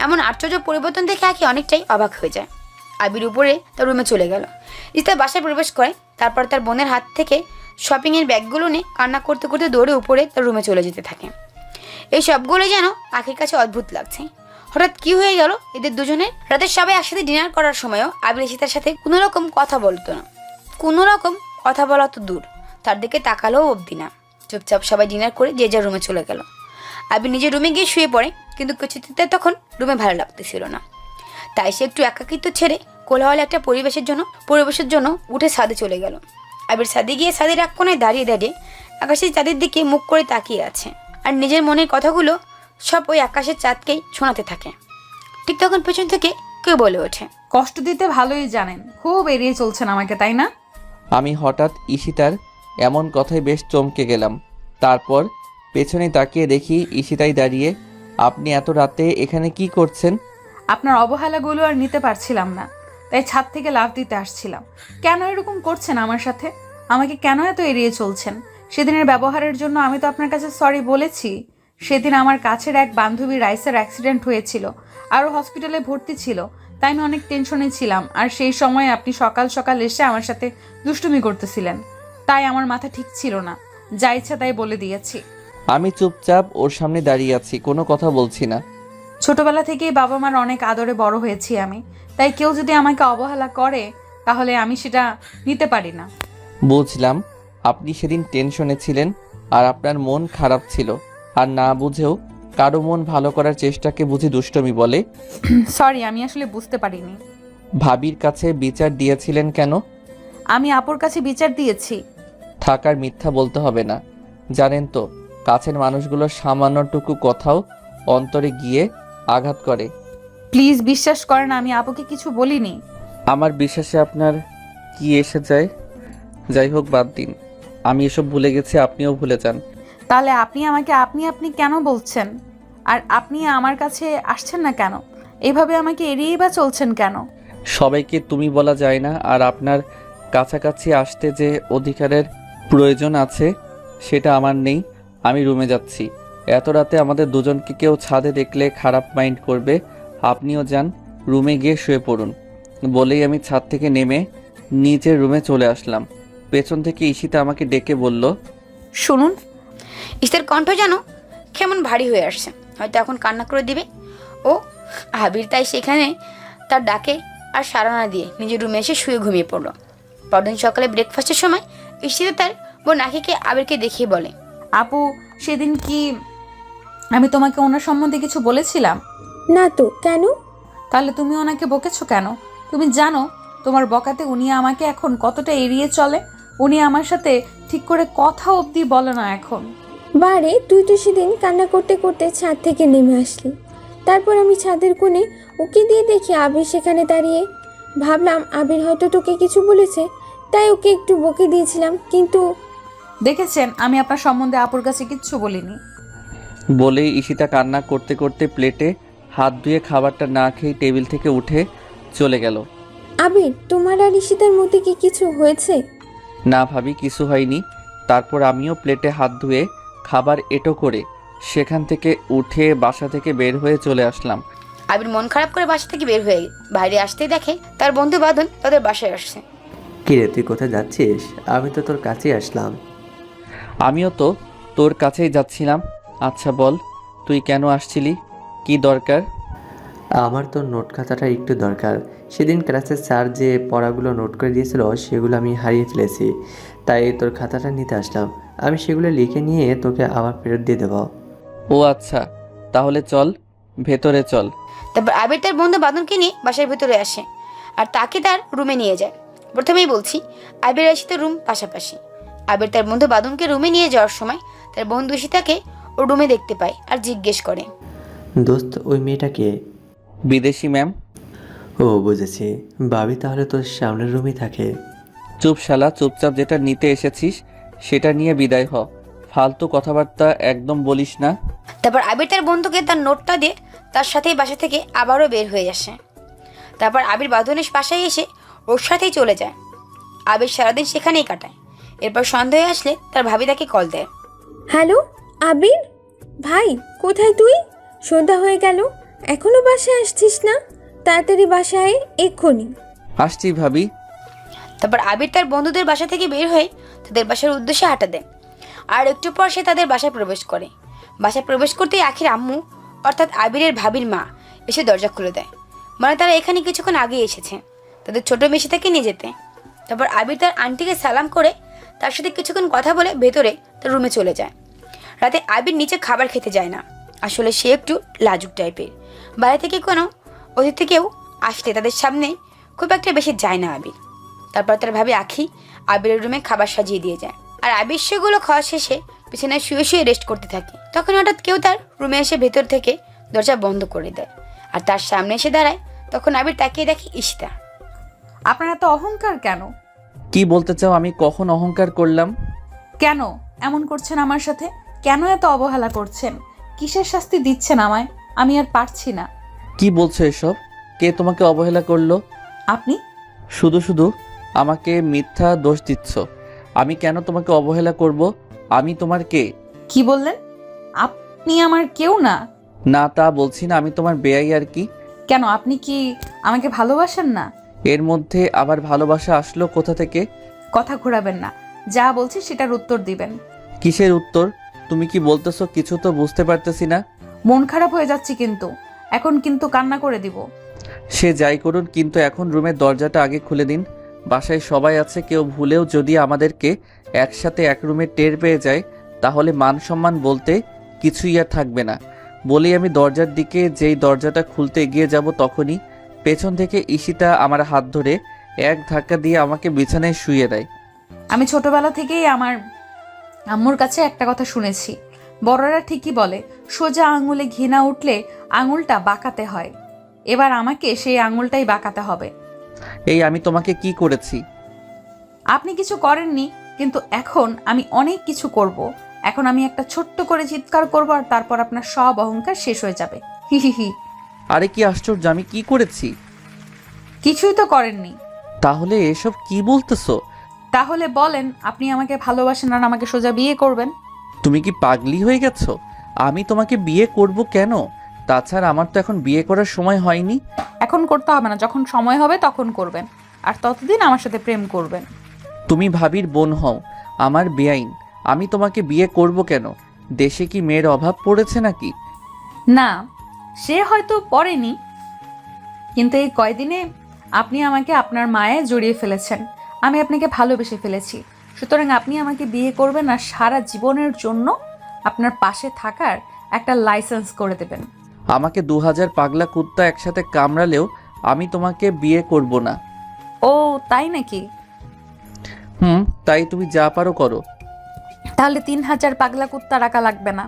এমন আশ্চর্য পরিবর্তন দেখে আঁকি অনেকটাই অবাক হয়ে যায়। আবির উপরে তার রুমে চলে গেল। ঈশিতা বাসায় প্রবেশ করে। তারপর তার বোনের হাত থেকে শপিংয়ের ব্যাগগুলো নিয়ে কান্না করতে করতে দৌড়ে উপরে তার রুমে চলে যেতে থাকে। এই সবগুলো যেন আঁকির কাছে অদ্ভুত লাগছে। হঠাৎ কি হয়ে গেল এদের দুজনের? রাতে সবাই একসাথে ডিনার করার সময়ও আবির ঈশিতার সাথে কোনো রকম কথা বলতো না। কোনো রকম কথা বলা তো দূর, তার দিকে তাকালেও অবধি না। চুপচাপ সবাই ডিনার করে যে যার রুমে চলে গেল। আবির নিজের রুমে গিয়ে শুয়ে পড়ে, কিন্তু কিছুতে তখন রুমে ভালো লাগতেছিল না। তাই সে একটু একাকিত্ব ছেড়ে কোলাহল একটা পরিবেশের জন্য উঠে ছাদে চলে গেল। আবির ছাদে গিয়ে ছাদের এক কোণায় দাঁড়িয়ে দাঁড়িয়ে আকাশের চাঁদের দিকে মুখ করে তাকিয়ে আছে আর নিজের মনের কথাগুলো সব ওই আকাশের চাঁদকেই শোনাতে থাকে। ঠিক তখন পেছন থেকে কেউ বলে ওঠে, কষ্ট দিতে ভালোই জানেন, খুব এড়িয়ে চলছেন আমাকে, তাই না? আমি হঠাৎ ঈশিতার এমন কথায় বেশ চমকে গেলাম। তারপর পেছনে তাকিয়ে দেখি ঈশিতাই দাঁড়িয়ে। আপনি এত রাতে এখানে কি করছেন? আপনার অবহেলাগুলো আর নিতে পারছিলাম না, তাই ছাদ থেকে লাফ দিতে আসছিলাম। কেন এরকম করছেন আমার সাথে? আমাকে কেন এত এড়িয়ে চলছেন? সেদিনের ব্যবহারের জন্য আমি তো আপনার কাছে সরি বলেছি। সেদিন আমার কাছের এক বান্ধবী রাইসের অ্যাক্সিডেন্ট হয়েছিল, আরও হসপিটালে ভর্তি ছিল, তাই আমি অনেক টেনশনে ছিলাম। আর সেই সময় আপনি সকাল সকাল এসে আমার সাথে দুষ্টুমি করতেছিলেন, তাই আমার মাথা ঠিক ছিল না, যা ইচ্ছা তাই বলে দিয়েছি। আমি চুপচাপ ওর সামনে দাঁড়িয়ে আছি, কোনো কথা বলছি না। ছোটবেলা থেকেই বাবা মার অনেক আদরে বড় হয়েছি আমি, তাই কেউ যদি আমাকে অবহেলা করে তাহলে আমি সেটা নিতে পারি না। বুঝলাম, আপনি সেদিন টেনশনে ছিলেন আর আপনার মন খারাপ ছিল, আর না বুঝেও কারো মন ভালো করার চেষ্টাকে বুঝি দুষ্টমি বলে। সরি, আমি আসলে বুঝতে পারিনি। ভাবির কাছে বিচার দিয়েছিলেন কেন? আমি আপুর কাছে বিচার দিয়েছি। থাকার মিথ্যা বলতে হবে না। জানেন তো, কাছের মানুষগুলোর সামান্যটুকু কথাও অন্তরে গিয়ে আঘাত করে। প্লিজ বিশ্বাস করেন, আমি আপুকে কিছু বলিনি। আমার বিশ্বাসে আপনার কি এসে যায়? যাই হোক, বাদ দিন। আমি এসব ভুলে গেছি, আপনিও ভুলে যান। তাহলে আপনি আমাকে আপনি কেন বলছেন? আর আপনি আমার কাছে আসছেন না কেন? এভাবে আমাকে এড়িয়েই বা চলছেন কেন? সবাইকে তুমি বলা যায় না, আর আপনার কাছাকাছি আসতে যে অধিকারের প্রয়োজন আছে সেটা আমার নেই। আমি রুমে যাচ্ছি। এত রাতে আমাদের দুজনকে কেউ ছাদে দেখলে খারাপ মাইন্ড করবে। আপনিও যান, রুমে গিয়ে শুয়ে পড়ুন। বলেই আমি ছাদ থেকে নেমে নিচের রুমে চলে আসলাম। পেছন থেকে ঈশিতা আমাকে ডেকে বলল, শুনুন। ঈশিতার কণ্ঠ যেন কেমন ভারী হয়ে আসছে, হয়তো এখন কান্না করে দিবে। ও আবির তাই সেখানে তার ডাকে আর সাড়া না দিয়ে নিজের রুমে এসে শুয়ে ঘুমিয়ে পড়লো। পরদিন সকালে ব্রেকফাস্টের সময় ঈশিতা তার বোন আঁকিকে আবিরকে দেখিয়ে বলে, আপু, সেদিন কি আমি তোমাকে ওনার সম্বন্ধে কিছু বলেছিলাম? না তো, কেন? তাহলে তুমি ওনাকে বকেছো কেন? তুমি জানো তোমার বকাতে উনি আমাকে এখন কতটা এড়িয়ে চলে। উনি আমার সাথে ঠিক করে কথা অবধি বলে না এখন। বারে, তুই তো সেদিন কান্না করতে করতে ছাদ থেকে নেমে আসলি। তারপর আমি ছাদের কোণে ওকে দিয়ে দেখি আবির সেখানে দাঁড়িয়ে। ভাবলাম আবির হয়তো তোকে কিছু বলেছে, তাই ওকে একটু বকে দিয়েছিলাম। কিন্তু দেখেছেন, আমি আপনার সম্বন্ধে আপুর কাছে কিচ্ছু বলিনি। বলেই ঈশিতা কান্না করতে করতে প্লেটে হাত ধুয়ে খাবারটা না খেয়ে টেবিল থেকে উঠে চলে গেল। আবির, তোমার আর ঈশিতার মধ্যে কি কিছু হয়েছে? না ভাবি, কিছু হয়নি। তারপর আমিও প্লেটে হাত ধুয়ে খাবার এঁটো করে সেখান থেকে উঠে বাসা থেকে বের হয়ে চলে আসলাম। আবির মন খারাপ করে বাসা থেকে বের হয়ে বাইরে আসতেই দেখে তার বন্ধু বাঁধন তাদের বাসায় আসছে। কিরে, তুই কোথায় যাচ্ছিস? আমি তো তোর কাছেই আসলাম। আমিও তো তোর কাছেই যাচ্ছিলাম। আচ্ছা বল, তুই কেন আসছিলি? কি দরকার? আমার তো নোট খাতাটা একটু দরকার। সেদিন ক্লাসের স্যার যে পড়াগুলো নোট করে দিয়েছিল সেগুলো আমি হারিয়ে ফেলেছি, তাই তোর খাতাটা নিতে আসলাম। আমি সেগুলো লিখে নিয়ে তোকে আবার ফেরত দিয়ে দেবো। ও আচ্ছা, তাহলে চল, ভেতরে চল। তারপর আবির তার বন্ধু বাদনকে নিয়ে বাসার ভেতরে আসে আর তাকে তার রুমে নিয়ে যায়। প্রথমেই বলছি, আবির ঈশিতার রুম পাশাপাশি। আবির তার বন্ধু বাদনকে রুমে নিয়ে যাওয়ার সময় তার বন্ধু ঈশিতাকে ওর রুমে দেখতে পায় আর জিজ্ঞেস করে, দোস্ত, ওই মেয়েটা কে? বিদেশি ম্যাম। ও বুঝেছি, ভাবি তাহলে তোর সামনের রুমই থাকে। চুপ শালা, চুপচাপ যেটা নিতে এসেছিস সেটা নিয়ে বিদায় হ। ফালতু কথাবার্তা একদম বলিস না। তারপর আবির তার বন্ধুকে তার নোটটা দিয়ে তার সাথেই বাসা থেকে আবারও বের হয়ে আসে। তারপর আবির বাঁধনের বাসায় এসে ওর সাথেই চলে যায়। আবির সারাদিন সেখানেই কাটায়। এরপর সন্ধ্যা হয়ে আসলে তার ভাবি তাকে কল দেয়। হ্যালো আবির ভাই, কোথায় তুই? সন্ধ্যা হয়ে গেল, এখনো বাসায় আসছিস না? তাড়াতাড়ি বাসায় এক্ষুনি। আসছি ভাবি। তারপর আবির তার বন্ধুদের বাসা থেকে বের হয়ে তাদের বাসার উদ্দেশ্যে হাঁটা দেয়। আর একটু পর সে তাদের বাসায় প্রবেশ করে। বাসায় প্রবেশ করতেই আখির আম্মু অর্থাৎ আবিরের ভাবির মা এসে দরজা খুলে দেয়। মানে তারা এখানে কিছুক্ষণ আগে এসেছে তাদের ছোট মেশি থেকে নিয়ে যেতে। তারপর আবির তার আন্টিকে সালাম করে তার সাথে কিছুক্ষণ কথা বলে ভেতরে তার রুমে চলে যায়। রাতে আবির নিচে খাবার খেতে যায় না। আসলে সে একটু লাজুক টাইপের। বাইরে থেকে কোনো অতিথি কেউ আসলে তাদের সামনে খুব একটা বেশি যায় না আবির। তারপর তার ভাবি আখি আবিরের রুমে খাবার সাজিয়ে দিয়ে যায়। আর আবির সেগুলো খাওয়া শেষে বিছানায় শুয়ে শুয়ে রেস্ট করতে থাকে। তখন হঠাৎ কেউ তার রুমে এসে ভেতর থেকে দরজা বন্ধ করে দেয় আর তার সামনে এসে দাঁড়ায়। তখন আবির তাকিয়ে দেখে ঈশিতা। আপনার এত অহংকার কেন? কি বলতে চাও? আমি কখন অহংকার করলাম? কেন এমন করছেন আমার সাথে? কেন এত অবহেলা করছেন? কিসের শাস্তি দিচ্ছেন আমায়? আমি আর পারছি না। কি বলছো এসব? কে তোমাকে অবহেলা করলো? আপনি? শুধু শুধু আমাকে মিথ্যা দোষ দিচ্ছ। আমি কেন তোমাকে অবহেলা করব? আমি তোমার কে? কি বললেন? আপনি আমার কেউ না। না, তা বলছি না, আমি তোমার বেয়াই আর কি। কেন, আপনি কি আমাকে ভালোবাসেন না? এর মধ্যে আবার ভালোবাসা আসলো কোথা থেকে? কথা ঘোরাবেন না, যা বলছি সেটার উত্তর দিবেন। কিসের উত্তর? তুমি কি বলতেছো কিছু তো বুঝতে পারতেছি না। মন খারাপ হয়ে যাচ্ছে কিন্তু, এখন কিন্তু কান্না করে দিব। সে যাই করুন, কিন্তু এখন রুমের দরজাটা আগে খুলে দিন। বাসায় সবাই আছে, কেউ ভুলেও যদি আমাদেরকে একসাথে এক রুমে টের পেয়ে যায় তাহলে মান সম্মান বলতে কিছুই আর থাকবে না। বলেই আমি দরজার দিকে যেই দরজাটা খুলতে এগিয়ে যাব তখনই পেছন থেকে ঈশিতা আমার হাত ধরে এক ধাক্কা দিয়ে আমাকে বিছানায় শুইয়ে দেয়। আমি ছোটবেলা থেকেই আমার আম্মুর কাছে একটা কথা শুনেছি, বড়রা ঠিকই বলে সোজা আঙুলে ঘৃণা উঠলে আঙুলটা বাঁকাতে হয়। এবার আমাকে সেই আঙুলটাই বাঁকাতে হবে। এই আমি তোমাকে কি করেছি? আপনি কিছু করেননি, কিন্তু এখন আমি অনেক কিছু করব। এখন আমি একটা ছোট্ট করে চিৎকার করব আর তারপর আপনার সব অহংকার শেষ হয়ে যাবে। হি হি হি। আরে কি আশ্চর্য, আমি কি করেছি? কিছুই তো করেননি। তাহলে এসব কি বলতেছো? তাহলে বলেন, আপনি আমাকে ভালোবাসেন আর আমাকে সোজা বিয়ে করবেন? তুমি কি পাগলি হয়ে গেছো? আমি তোমাকে বিয়ে করব কেন? তাছাড়া আমার তো এখন বিয়ে করার সময় হয়নি। এখন করতে হবে না, যখন সময় হবে তখন করবেন, আর ততদিন আমার সাথে প্রেম করবেন। তুমি ভাবির বোন হও, আমার বেআইন। আমি তোমাকে বিয়ে করব কেন? দেশে কি মেয়ের অভাব পড়েছে নাকি? না, সে হয়তো পড়েনি, কিন্তু এই কয়দিনে আপনি আমাকে আপনার মায়ে জড়িয়ে ফেলেছেন। আমি আপনাকে ভালোবেসে ফেলেছি। সুতরাং আপনি আমাকে বিয়ে করবেন আর সারা জীবনের জন্য আপনার পাশে থাকার একটা লাইসেন্স করে দেবেন। আমাকে 2000 পাগলা কুত্তা একসাথে কামড়ালেও আমি তোমাকে বিয়ে করব না। ও তাই নাকি? তাই তুমি যা পারো করো। তাহলে 3000 পাগলা কুত্তা রাখা লাগবে না।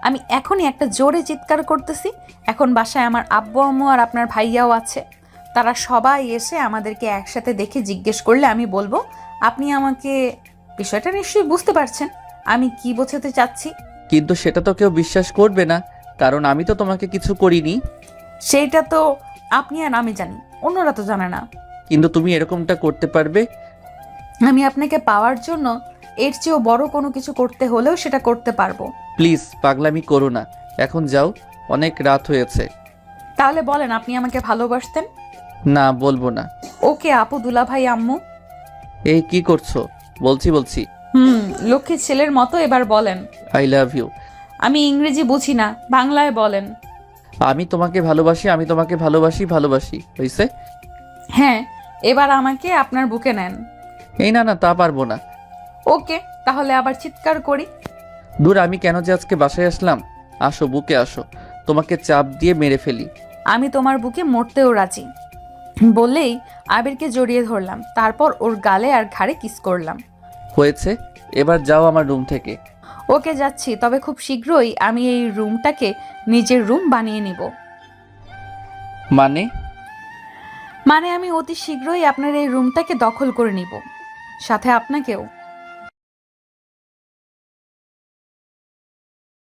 আমি এখনই একটা জোরে চিৎকার করতেছি। এখন বাসায় আমার আব্বু আম্মু আর আপনার ভাইয়াও আছে। তারা সবাই এসে আমাদেরকে একসাথে দেখে জিজ্ঞেস করলে আমি বলবো আপনি আমাকে, বিষয়টা নিশ্চয়ই বুঝতে পারছেন আমি কি বোঝাতে চাচ্ছি। কিন্তু সেটা তো কেউ বিশ্বাস করবে না, কারণ আমি তো তোমাকে কিছু করিনি। সেইটা তো আপনি আর আমি জানি, অন্যরা তো জানে না। কিন্তু তুমি এরকমটা করতে পারবে? আমি আপনাকে পাওয়ার জন্য এর চেয়েও বড় কোনো কিছু করতে হলেও সেটা করতে পারবো। প্লিজ পাগলামি করো না, এখন যাও, অনেক রাত হয়েছে। তাহলে বলেন, আপনি আমাকে ভালোবাসতেন? না, বলবো না। ওকে আপু, দুলা ভাই, আম্মু। এই কি করছো? বলছি। লক্ষ্মী ছেলের মতো এবার বলেন। I love you. আমি ইংরেজি বুঝি না, বাংলায় বলেন। আমি তোমাকে ভালোবাসি, আমি তোমাকে ভালোবাসি, ভালোবাসি, হইছে? হ্যাঁ, এবার আমাকে আপনার বুকে নেন। এই না না, তা পারবো না। ওকে, তাহলে আবার চিৎকার করি। দূর, আমি কেন যে আজকে বাসায় আসলাম। আসো, বুকে আসো, তোমাকে চাপ দিয়ে মেরে ফেলি। আমি তোমার বুকে মরতেও রাজি, বললেই আবিরকে জড়িয়ে ধরলাম, তারপর ওর গালে আর ঘাড়ে কিস করলাম। হয়েছে, এবার যাও আমার রুম থেকে। ওকে, যাচ্ছি, তবে খুব শীঘ্রই আমি এই রুমটাকে নিজের রুম বানিয়ে নিব। মানে? মানে আমি অতি শীঘ্রই আপনার এই রুমটাকে দখল করে নিব, সাথে আপনাকেও।